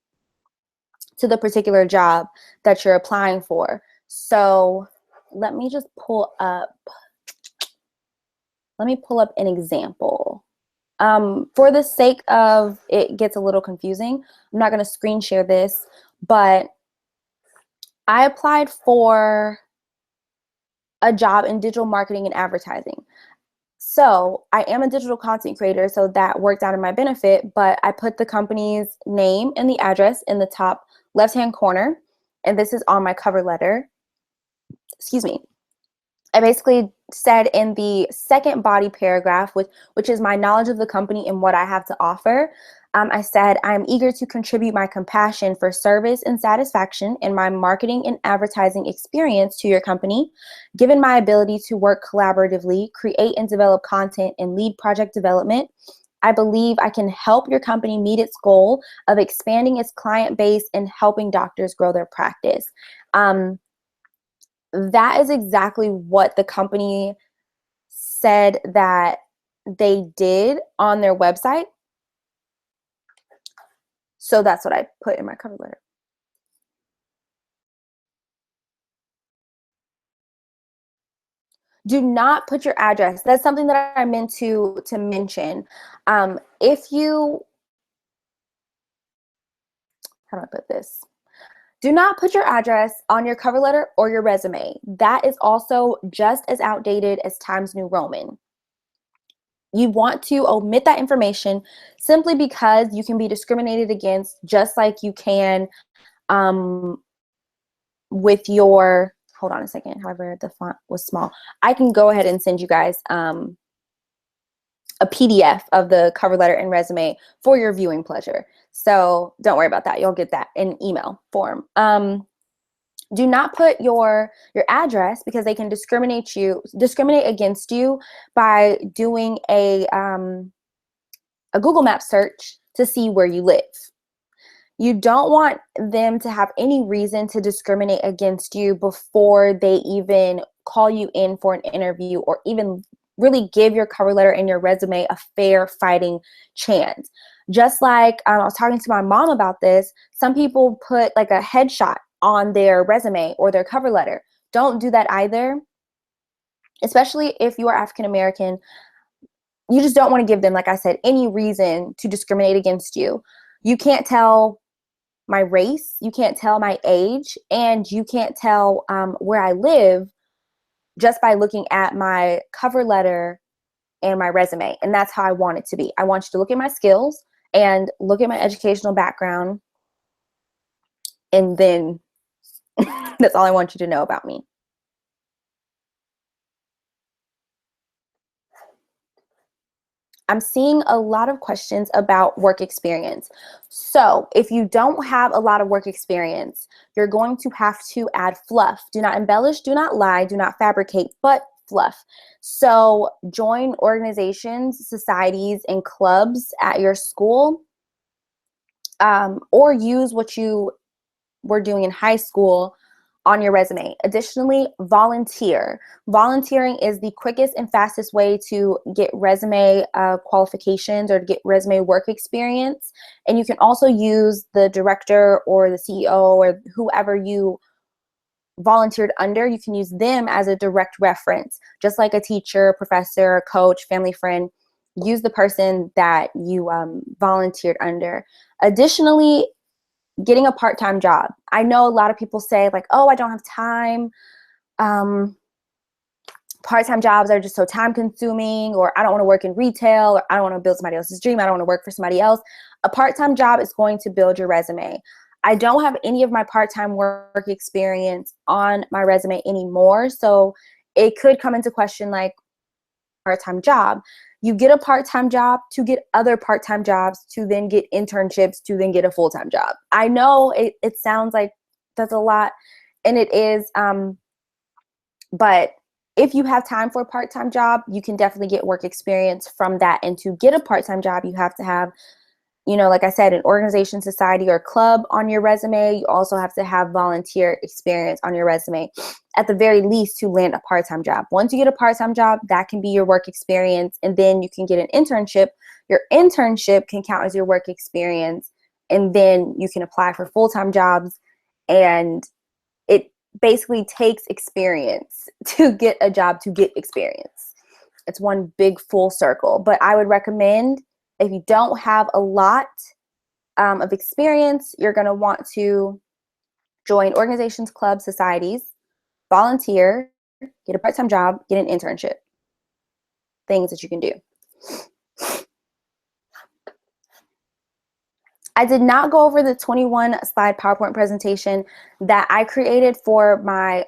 S2: the particular job that you're applying for. So let me just pull up. Let me pull up an example. For the sake of it gets a little confusing, I'm not going to screen share this, but I applied for a job in digital marketing and advertising. So I am a digital content creator, so that worked out in my benefit, but I put the company's name and the address in the top left-hand corner, and this is on my cover letter. Excuse me. I basically said in the second body paragraph, which is my knowledge of the company and what I have to offer, I said, I'm eager to contribute my compassion for service and satisfaction in my marketing and advertising experience to your company. Given my ability to work collaboratively, create and develop content, and lead project development, I believe I can help your company meet its goal of expanding its client base and helping doctors grow their practice. That is exactly what the company said that they did on their website. So that's what I put in my cover letter. Do not put your address. That's something that I meant to mention. If you, how do I put this? Do not put your address on your cover letter or your resume. That is also just as outdated as Times New Roman. You want to omit that information simply because you can be discriminated against just like you can with your, hold on a second, however the font was small. I can go ahead and send you guys a PDF of the cover letter and resume for your viewing pleasure. So don't worry about that. You'll get that in email form. Do not put your address because they can discriminate against you by doing a Google Map search to see where you live. You don't want them to have any reason to discriminate against you before they even call you in for an interview or even really give your cover letter and your resume a fair fighting chance. Just like I was talking to my mom about this, some people put like a headshot on their resume or their cover letter. Don't do that either, especially if you are African American. You just don't want to give them, like I said, any reason to discriminate against you. You can't tell my race, you can't tell my age, and you can't tell where I live just by looking at my cover letter and my resume. And that's how I want it to be. I want you to look at my skills and look at my educational background, and then that's all I want you to know about me. I'm seeing a lot of questions about work experience. So if you don't have a lot of work experience, you're going to have to add fluff. Do not embellish, do not lie, do not fabricate, but fluff. So join organizations, societies, and clubs at your school, or use what you were doing in high school on your resume. Additionally, volunteer. Volunteering is the quickest and fastest way to get resume qualifications or to get resume work experience. And you can also use the director or the CEO or whoever you volunteered under. You can use them as a direct reference, just like a teacher, professor, coach, family friend. Use the person that you volunteered under. Additionally, getting a part-time job. I know a lot of people say like, oh, I don't have time. Part-time jobs are just so time consuming, or I don't want to work in retail, or I don't want to build somebody else's dream. I don't want to work for somebody else. A part-time job is going to build your resume. I don't have any of my part-time work experience on my resume anymore. So it could come into question like part-time job. You get a part-time job to get other part-time jobs, to then get internships, to then get a full-time job. I know it sounds like that's a lot, and it is, but If you have time for a part-time job, you can definitely get work experience from that. And to get a part-time job, you have to have, you know, like I said, an organization, society, or club on your resume. You also have to have volunteer experience on your resume, at the very least, to land a part-time job. Once you get a part-time job, that can be your work experience, and then you can get an internship. Your internship can count as your work experience, and then you can apply for full-time jobs, and it basically takes experience to get a job, to get experience. It's one big full circle. But I would recommend, if you don't have a lot of experience, you're going to want to join organizations, clubs, societies, volunteer, get a part-time job, get an internship. Things that you can do. I did not go over the 21 slide PowerPoint presentation that I created for my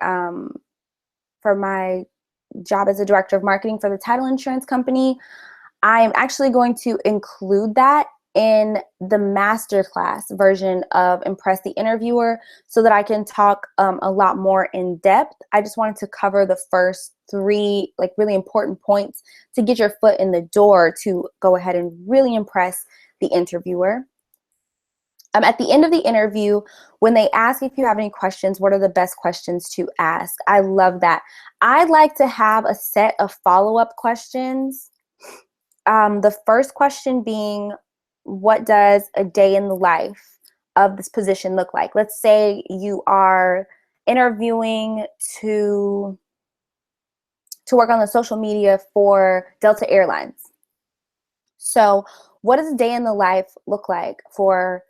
S2: job as a director of marketing for the title insurance company. I am actually going to include that in the masterclass version of Impress the Interviewer, so that I can talk a lot more in depth. I just wanted to cover the first 3 like really important points to get your foot in the door to go ahead and really impress the interviewer. At the end of the interview, when they ask if you have any questions, what are the best questions to ask? I love that. I'd like to have a set of follow-up questions. The first question being, what does a day in the life of this position look like? Let's say you are interviewing to work on the social media for Delta Airlines. So what does a day in the life look like for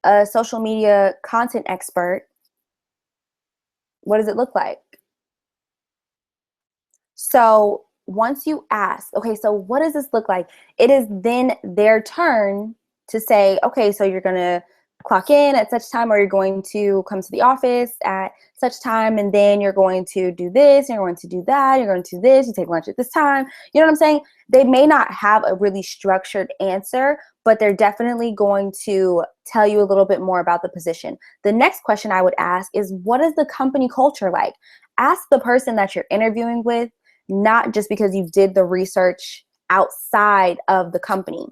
S2: a social media content expert? What does it look like? So once you ask, okay, so what does this look like? It is then their turn to say, okay, so you're going to clock in at such time, or you're going to come to the office at such time, and then you're going to do this, and you're going to do that, you're going to do this, you take lunch at this time. You know what I'm saying? They may not have a really structured answer, but they're definitely going to tell you a little bit more about the position. The next question I would ask is, what is the company culture like? Ask the person that you're interviewing with, not just because you did the research outside of the company.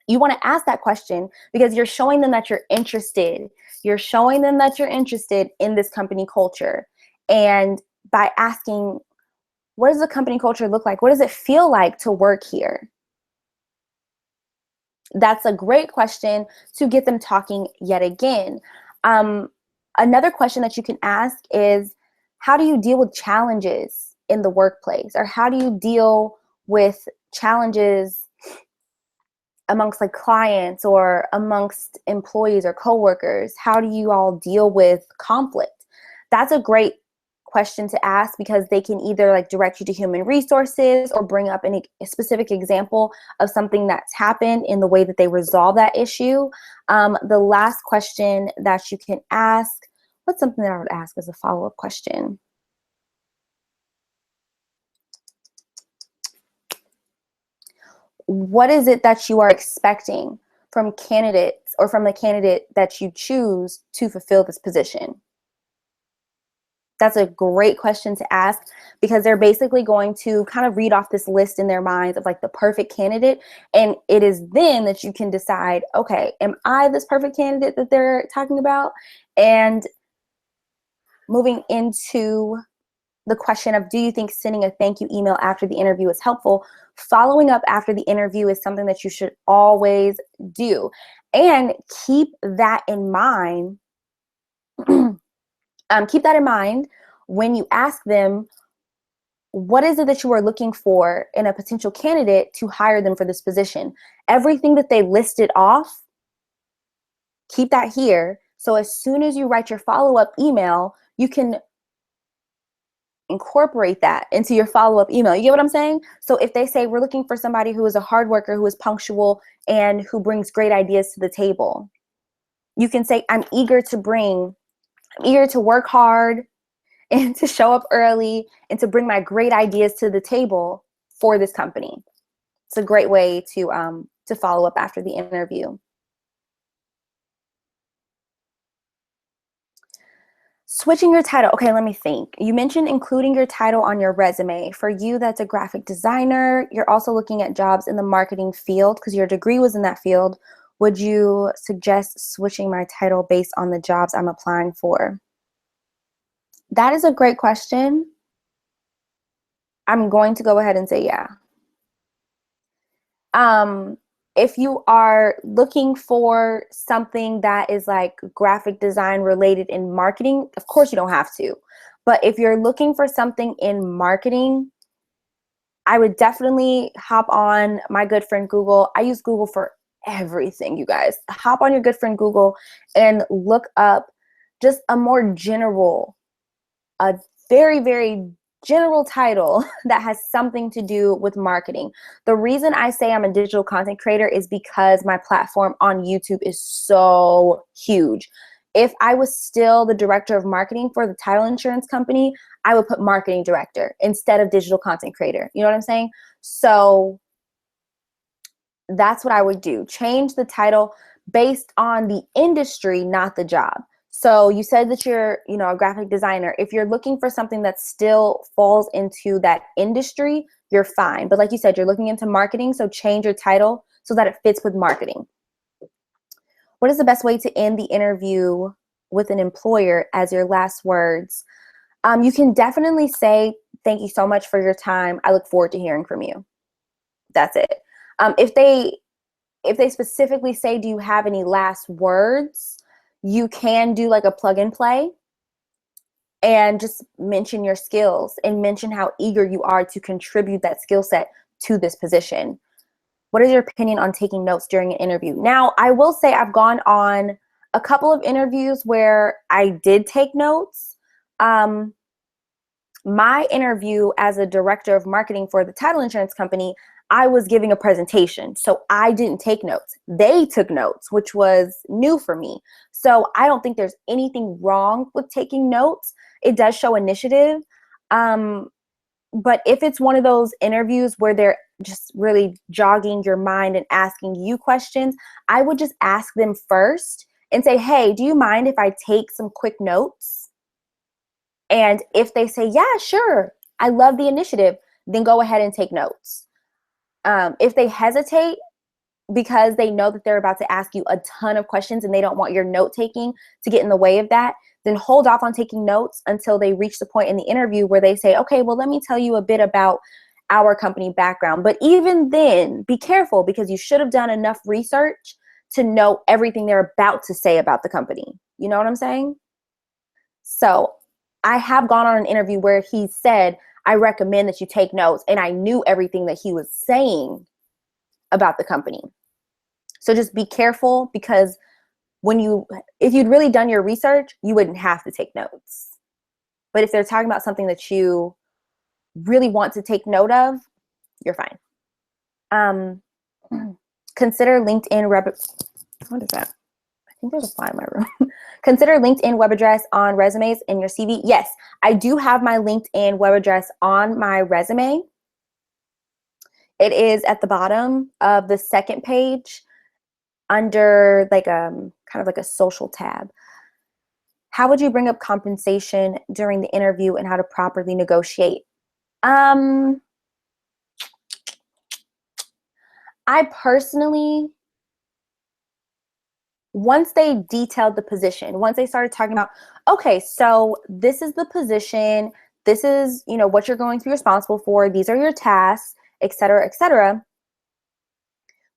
S2: You want to ask that question because you're showing them that you're interested. You're showing them that you're interested in this company culture. And by asking, what does the company culture look like? What does it feel like to work here? That's a great question to get them talking yet again. Another question that you can ask is, how do you deal with challenges in the workplace? Or how do you deal with challenges amongst like clients or amongst employees or coworkers? How do you all deal with conflict? That's a great question to ask, because they can either like direct you to human resources or bring up a specific example of something that's happened in the way that they resolve that issue. The last question that you can ask, what's something that I would ask as a follow-up question? What is it that you are expecting from candidates, or from the candidate that you choose to fulfill this position? That's a great question to ask, because they're basically going to kind of read off this list in their minds of like the perfect candidate. And it is then that you can decide, okay, am I this perfect candidate that they're talking about? And moving into the question of, do you think sending a thank you email after the interview is helpful? Following up after the interview is something that you should always do. And keep that in mind. Keep that in mind when you ask them, what is it that you are looking for in a potential candidate to hire them for this position? Everything that they listed off, keep that here. So as soon as you write your follow-up email, you can incorporate that into your follow-up email. You get what I'm saying? So if they say, we're looking for somebody who is a hard worker, who is punctual, and who brings great ideas to the table, you can say, I'm eager to work hard and to show up early and to bring my great ideas to the table for this company. It's a great way to follow up after the interview. Switching your title. Okay, let me think. You mentioned including your title on your resume. For you, that's a graphic designer. You're also looking at jobs in the marketing field because your degree was in that field. Would you suggest switching my title based on the jobs I'm applying for? That is a great question. I'm going to go ahead and say yeah. If you are looking for something that is like graphic design related in marketing, of course you don't have to. But if you're looking for something in marketing, I would definitely hop on my good friend Google. I use Google for everything, you guys. Hop on your good friend Google and look up just a more general, a very, very general title that has something to do with marketing. The reason I say I'm a digital content creator is because my platform on YouTube is so huge. If I was still the director of marketing for the title insurance company, I would put marketing director instead of digital content creator. You know what I'm saying? So that's what I would do. Change the title based on the industry, not the job. So you said that you're, a graphic designer. If you're looking for something that still falls into that industry, you're fine. But like you said, you're looking into marketing, so change your title so that it fits with marketing. What is the best way to end the interview with an employer as your last words? You can definitely say, thank you so much for your time. I look forward to hearing from you. That's it. If they specifically say, do you have any last words? You can do like a plug and play and just mention your skills and mention how eager you are to contribute that skill set to this position. What is your opinion on taking notes during an interview? Now, I will say I've gone on a couple of interviews where I did take notes. My interview as a director of marketing for the title insurance company, I was giving a presentation, so I didn't take notes. They took notes, which was new for me. So I don't think there's anything wrong with taking notes. It does show initiative. But if it's one of those interviews where they're just really jogging your mind and asking you questions, I would just ask them first and say, hey, do you mind if I take some quick notes? And if they say, yeah, sure, I love the initiative, then go ahead and take notes. If they hesitate because they know that they're about to ask you a ton of questions and they don't want your note taking to get in the way of that, then hold off on taking notes until they reach the point in the interview where they say, okay, well, let me tell you a bit about our company background. But even then, be careful because you should have done enough research to know everything they're about to say about the company. You know what I'm saying? So I have gone on an interview where he said, I recommend that you take notes, and I knew everything that he was saying about the company. So just be careful because if you'd really done your research, you wouldn't have to take notes. But if they're talking about something that you really want to take note of, you're fine. Consider LinkedIn what is that? I think there's a fly in my room. Consider LinkedIn web address on resumes in your CV. Yes, I do have my LinkedIn web address on my resume. It is at the bottom of the second page under like kind of like a social tab. How would you bring up compensation during the interview and how to properly negotiate? I personally, once they detailed the position, once they started talking about, okay, so this is the position, this is, what you're going to be responsible for, these are your tasks, et cetera,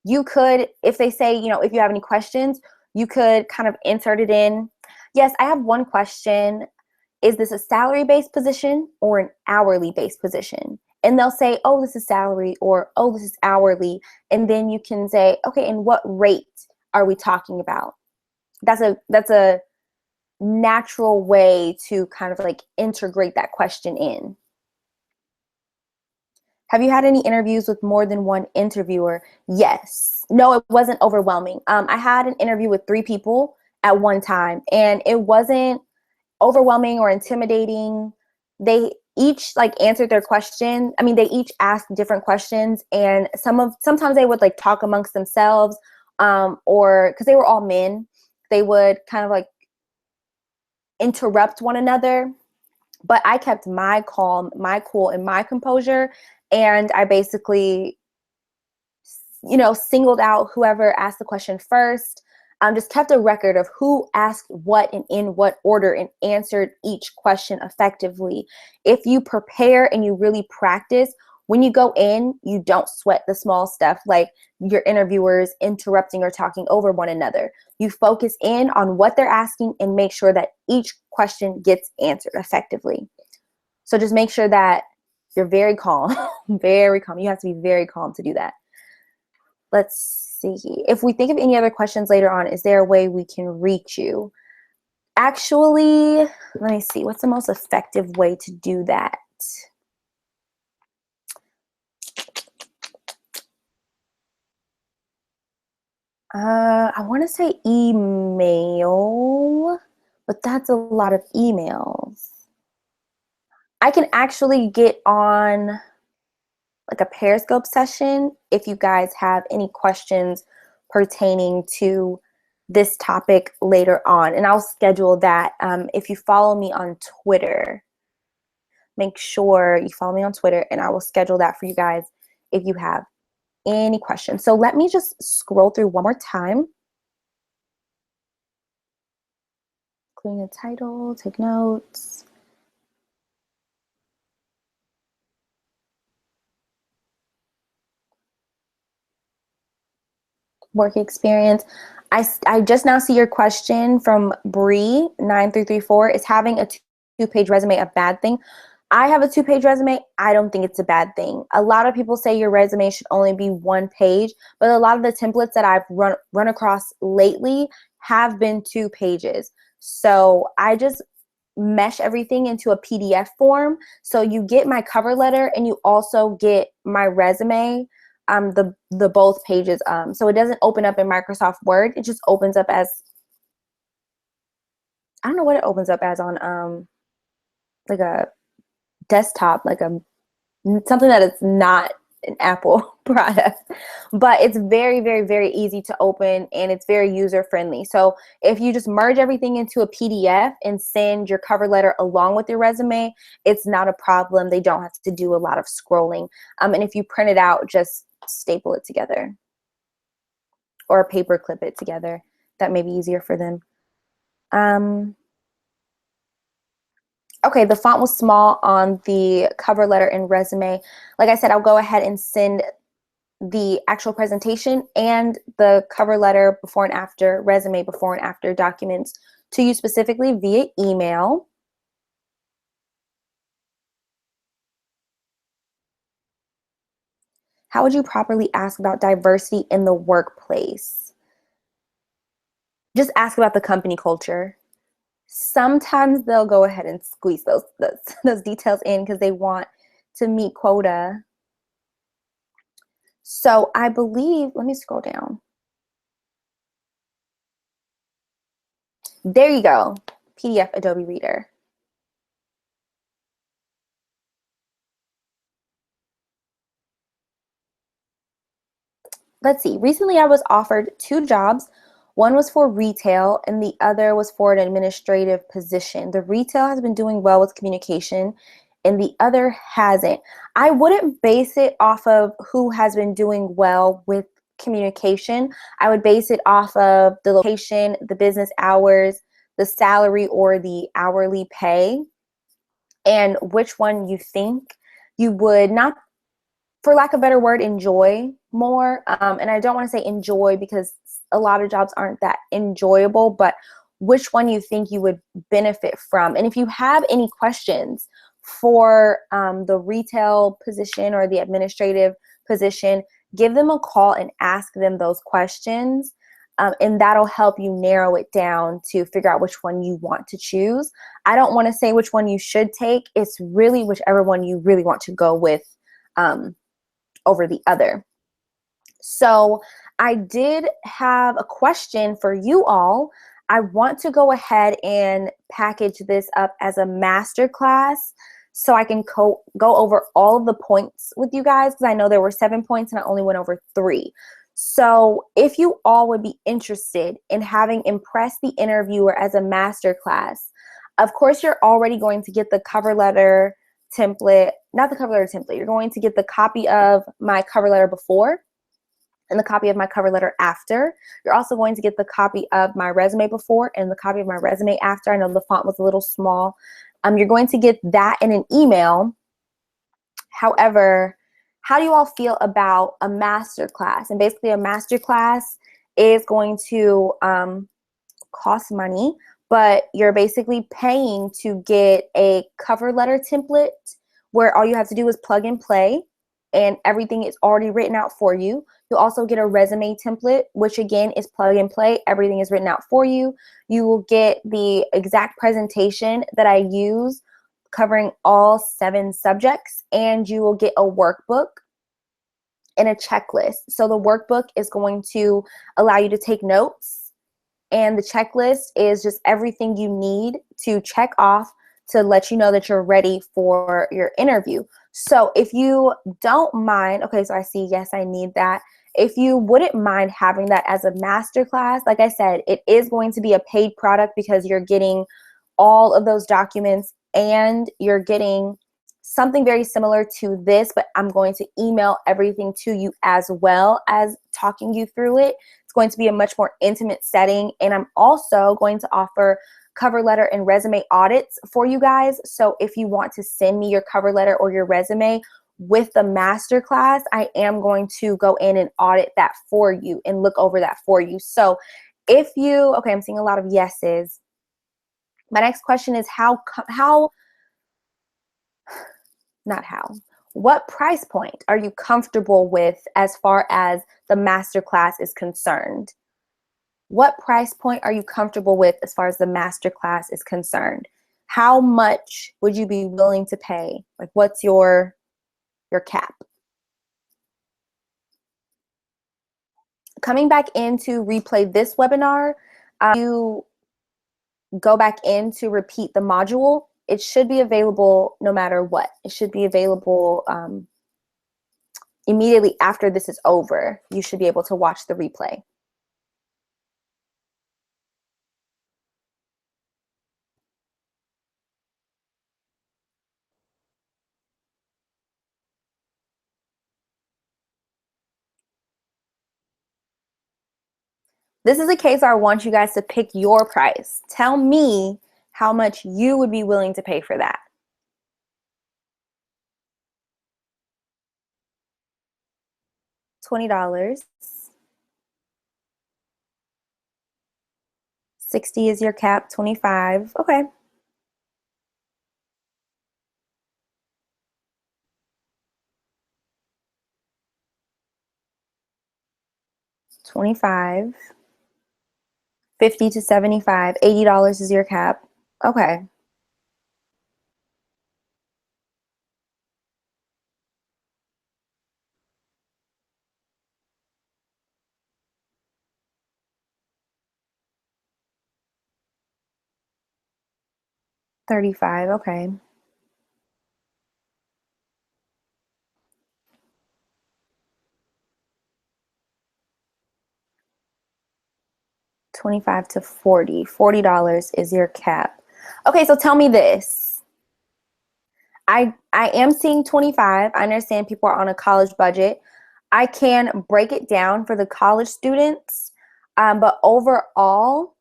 S2: you could, if they say, if you have any questions, you could kind of insert it in. Yes, I have one question. Is this a salary-based position or an hourly-based position? And they'll say, oh, this is salary, or oh, this is hourly. And then you can say, okay, and what rate are we talking about? That's a natural way to kind of like integrate that question in. Have you had any interviews with more than one interviewer? Yes. No, it wasn't overwhelming. I had an interview with 3 people at one time, and it wasn't overwhelming or intimidating. They each like answered their question. I mean, they each asked different questions, and sometimes they would like talk amongst themselves, or because they were all men, they would kind of like interrupt one another. But I kept my calm, my cool, and my composure. And I basically, singled out whoever asked the question first. Just kept a record of who asked what and in what order and answered each question effectively. If you prepare and you really practice, when you go in, you don't sweat the small stuff like your interviewers interrupting or talking over one another. You focus in on what they're asking and make sure that each question gets answered effectively. So just make sure that you're very calm, very calm. You have to be very calm to do that. Let's see. If we think of any other questions later on, is there a way we can reach you? Actually, let me see. What's the most effective way to do that? I want to say email, but that's a lot of emails. I can actually get on like a Periscope session if you guys have any questions pertaining to this topic later on, and I'll schedule that. If you follow me on Twitter, make sure you follow me on Twitter, and I will schedule that for you guys if you have any questions. So let me just scroll through one more time. Including the title, take notes. Work experience. I just now see your question from Bree 9334. Is having a two-page resume a bad thing? I have a 2-page resume. I don't think it's a bad thing. A lot of people say your resume should only be 1 page, but a lot of the templates that I've run across lately have been 2 pages. So I just mesh everything into a PDF form. So you get my cover letter and you also get my resume, the both pages. So it doesn't open up in Microsoft Word. It just opens up as, I don't know what it opens up as on like a desktop, like something that is not an Apple product, but it's very, very, very easy to open and it's very user friendly. So if you just merge everything into a PDF and send your cover letter along with your resume, it's not a problem. They don't have to do a lot of scrolling. And if you print it out, just staple it together or paper clip it together. That may be easier for them. Okay, the font was small on the cover letter and resume. Like I said, I'll go ahead and send the actual presentation and the cover letter before and after, resume before and after documents to you specifically via email. How would you properly ask about diversity in the workplace? Just ask about the company culture. Sometimes they'll go ahead and squeeze those details in because they want to meet quota. So I believe, let me scroll down. There you go, PDF Adobe Reader. Let's see, recently I was offered 2 jobs. One was for retail and the other was for an administrative position. The retail has been doing well with communication and the other hasn't. I wouldn't base it off of who has been doing well with communication. I would base it off of the location, the business hours, the salary or the hourly pay, and which one you think you would, not for lack of a better word, enjoy more. And I don't want to say enjoy because a lot of jobs aren't that enjoyable, but which one you think you would benefit from. And if you have any questions for the retail position or the administrative position, give them a call and ask them those questions. And that'll help you narrow it down to figure out which one you want to choose. I don't want to say which one you should take. It's really whichever one you really want to go with over the other. So I did have a question for you all. I want to go ahead and package this up as a masterclass so I can go over all of the points with you guys, because I know there were 7 points and I only went over 3. So if you all would be interested in having Impress the Interviewer as a masterclass, Of course, you're already going to get the cover letter template, not the cover letter template. You're going to get the copy of my cover letter before and the copy of my cover letter after. You're also going to get the copy of my resume before and the copy of my resume after. I know the font was a little small. You're going to get that in an email. However, how do you all feel about a master class? And basically a master class is going to cost money, but you're basically paying to get a cover letter template where all you have to do is plug and play and everything is already written out for you. You'll also get a resume template, which again is plug and play. Everything is written out for you. You will get the exact presentation that I use covering all 7 subjects, and you will get a workbook and a checklist. So the workbook is going to allow you to take notes, and the checklist is just everything you need to check off to let you know that you're ready for your interview. So if you don't mind, okay, so I see, yes, I need that. If you wouldn't mind having that as a masterclass, like I said, it is going to be a paid product because you're getting all of those documents and you're getting something very similar to this, but I'm going to email everything to you as well as talking you through it. It's going to be a much more intimate setting, and I'm also going to offer cover letter and resume audits for you guys. So if you want to send me your cover letter or your resume with the master class, I am going to go in and audit that for you and look over that for you. So if you, okay, I'm seeing a lot of yeses. My next question is what price point are you comfortable with as far as the master class is concerned? What price point are you comfortable with as far as the master class is concerned? How much would you be willing to pay? Like, what's your cap? Coming back in to replay this webinar, you go back in to repeat the module. It should be available no matter what. It should be available immediately after this is over. You should be able to watch the replay. This is a case where I want you guys to pick your price. Tell me how much you would be willing to pay for that. $20. 60 is your cap, 25. Okay. $25. 50 to 75. $80 is your cap. Okay. $35. Okay. $25 to 40. $40 is your cap. Okay, so tell me this. I am seeing 25. I understand people are on a college budget. I can break it down for the college students, but overall,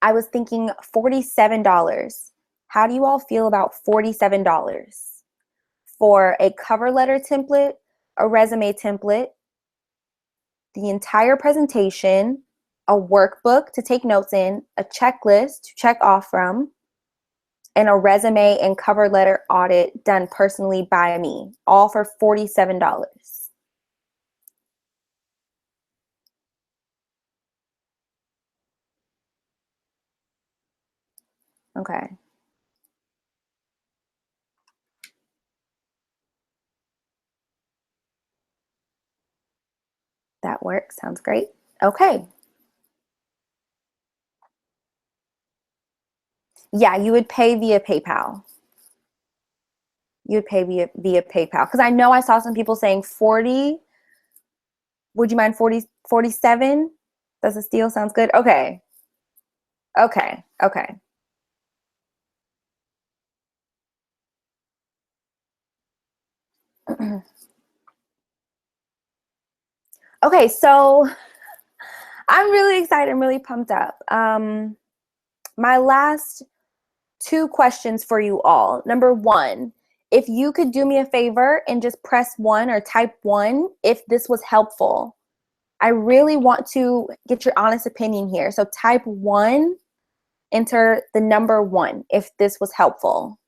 S2: I was thinking $47. How do you all feel about $47 for a cover letter template, a resume template, the entire presentation, a workbook to take notes in, a checklist to check off from, and a resume and cover letter audit done personally by me, all for $47. Okay. That works. Sounds great. Okay. Yeah, you would pay via PayPal. You would pay via PayPal. Because I know I saw some people saying 40. Would you mind 47? Does a steal sounds good? Okay. Okay. Okay. Okay, so I'm really excited. I'm really pumped up. My last 2 questions for you all. Number 1, if you could do me a favor and just press 1 or type 1 if this was helpful. I really want to get your honest opinion here. So type 1, enter the number 1 if this was helpful.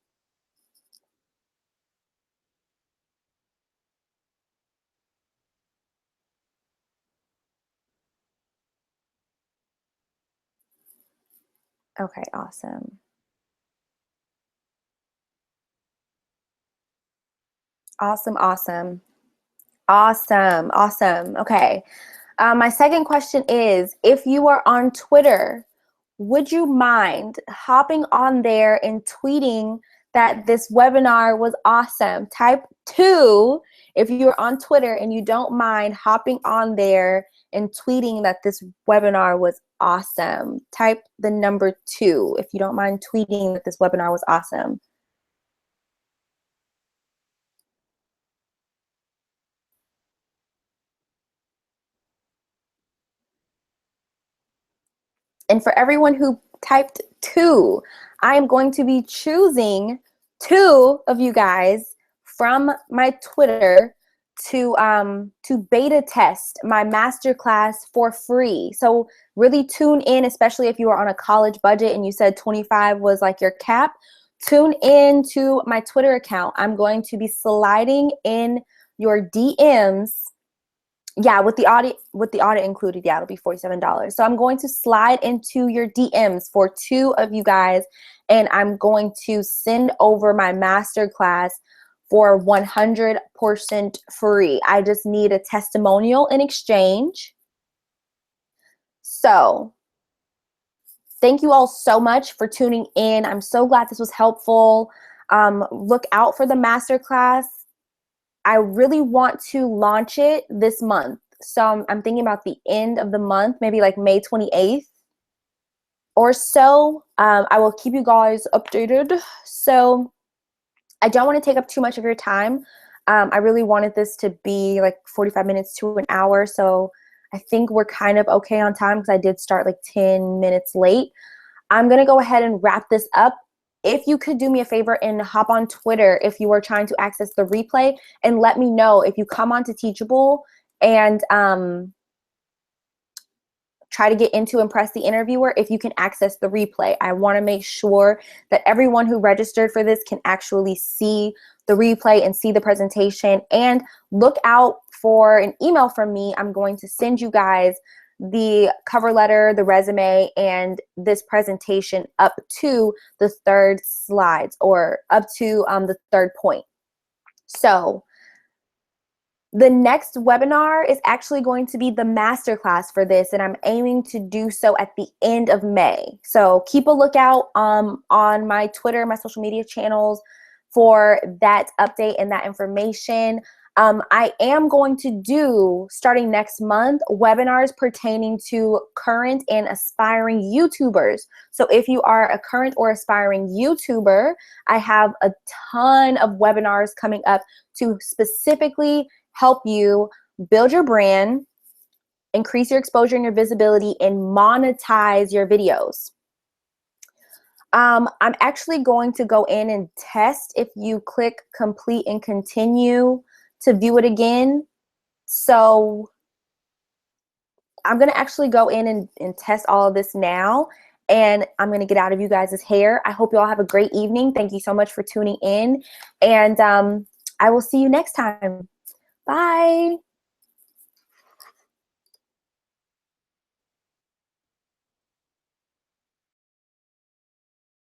S2: Okay, awesome. Awesome, awesome. Awesome, awesome. Okay. My second question is, if you are on Twitter, would you mind hopping on there and tweeting that this webinar was awesome? Type 2 if you're on Twitter and you don't mind hopping on there and tweeting that this webinar was awesome. Type the number 2 if you don't mind tweeting that this webinar was awesome. And for everyone who typed 2, I am going to be choosing 2 of you guys from my Twitter to beta test my masterclass for free. So really tune in, especially if you are on a college budget and you said 25 was like your cap. Tune in to my Twitter account. I'm going to be sliding in your DMs. Yeah, with the audit included, yeah, it'll be $47. So I'm going to slide into your DMs for 2 of you guys, and I'm going to send over my masterclass for 100% free. I just need a testimonial in exchange. So thank you all so much for tuning in. I'm so glad this was helpful. Look out for the masterclass. I really want to launch it this month. So I'm thinking about the end of the month, maybe like May 28th or so. I will keep you guys updated. So I don't want to take up too much of your time. I really wanted this to be like 45 minutes to an hour. So I think we're kind of okay on time because I did start like 10 minutes late. I'm going to go ahead and wrap this up. If you could do me a favor and hop on Twitter if you are trying to access the replay, and let me know if you come on to Teachable and try to get into and press the interviewer, if you can access the replay. I want to make sure that everyone who registered for this can actually see the replay and see the presentation. And look out for an email from me. I'm going to send you guys the cover letter, the resume, and this presentation up to the 3rd slides, or up to the 3rd point. So the next webinar is actually going to be the masterclass for this, and I'm aiming to do so at the end of May. So keep a lookout on my Twitter, my social media channels for that update and that information. I am going to do, starting next month, webinars pertaining to current and aspiring YouTubers. So if you are a current or aspiring YouTuber, I have a ton of webinars coming up to specifically help you build your brand, increase your exposure and your visibility, and monetize your videos. I'm actually going to go in and test if you click complete and continue to view it again. So I'm going to actually go in and test all of this now, and I'm going to get out of you guys' hair. I hope you all have a great evening. Thank you so much for tuning in, and I will see you next time. Bye.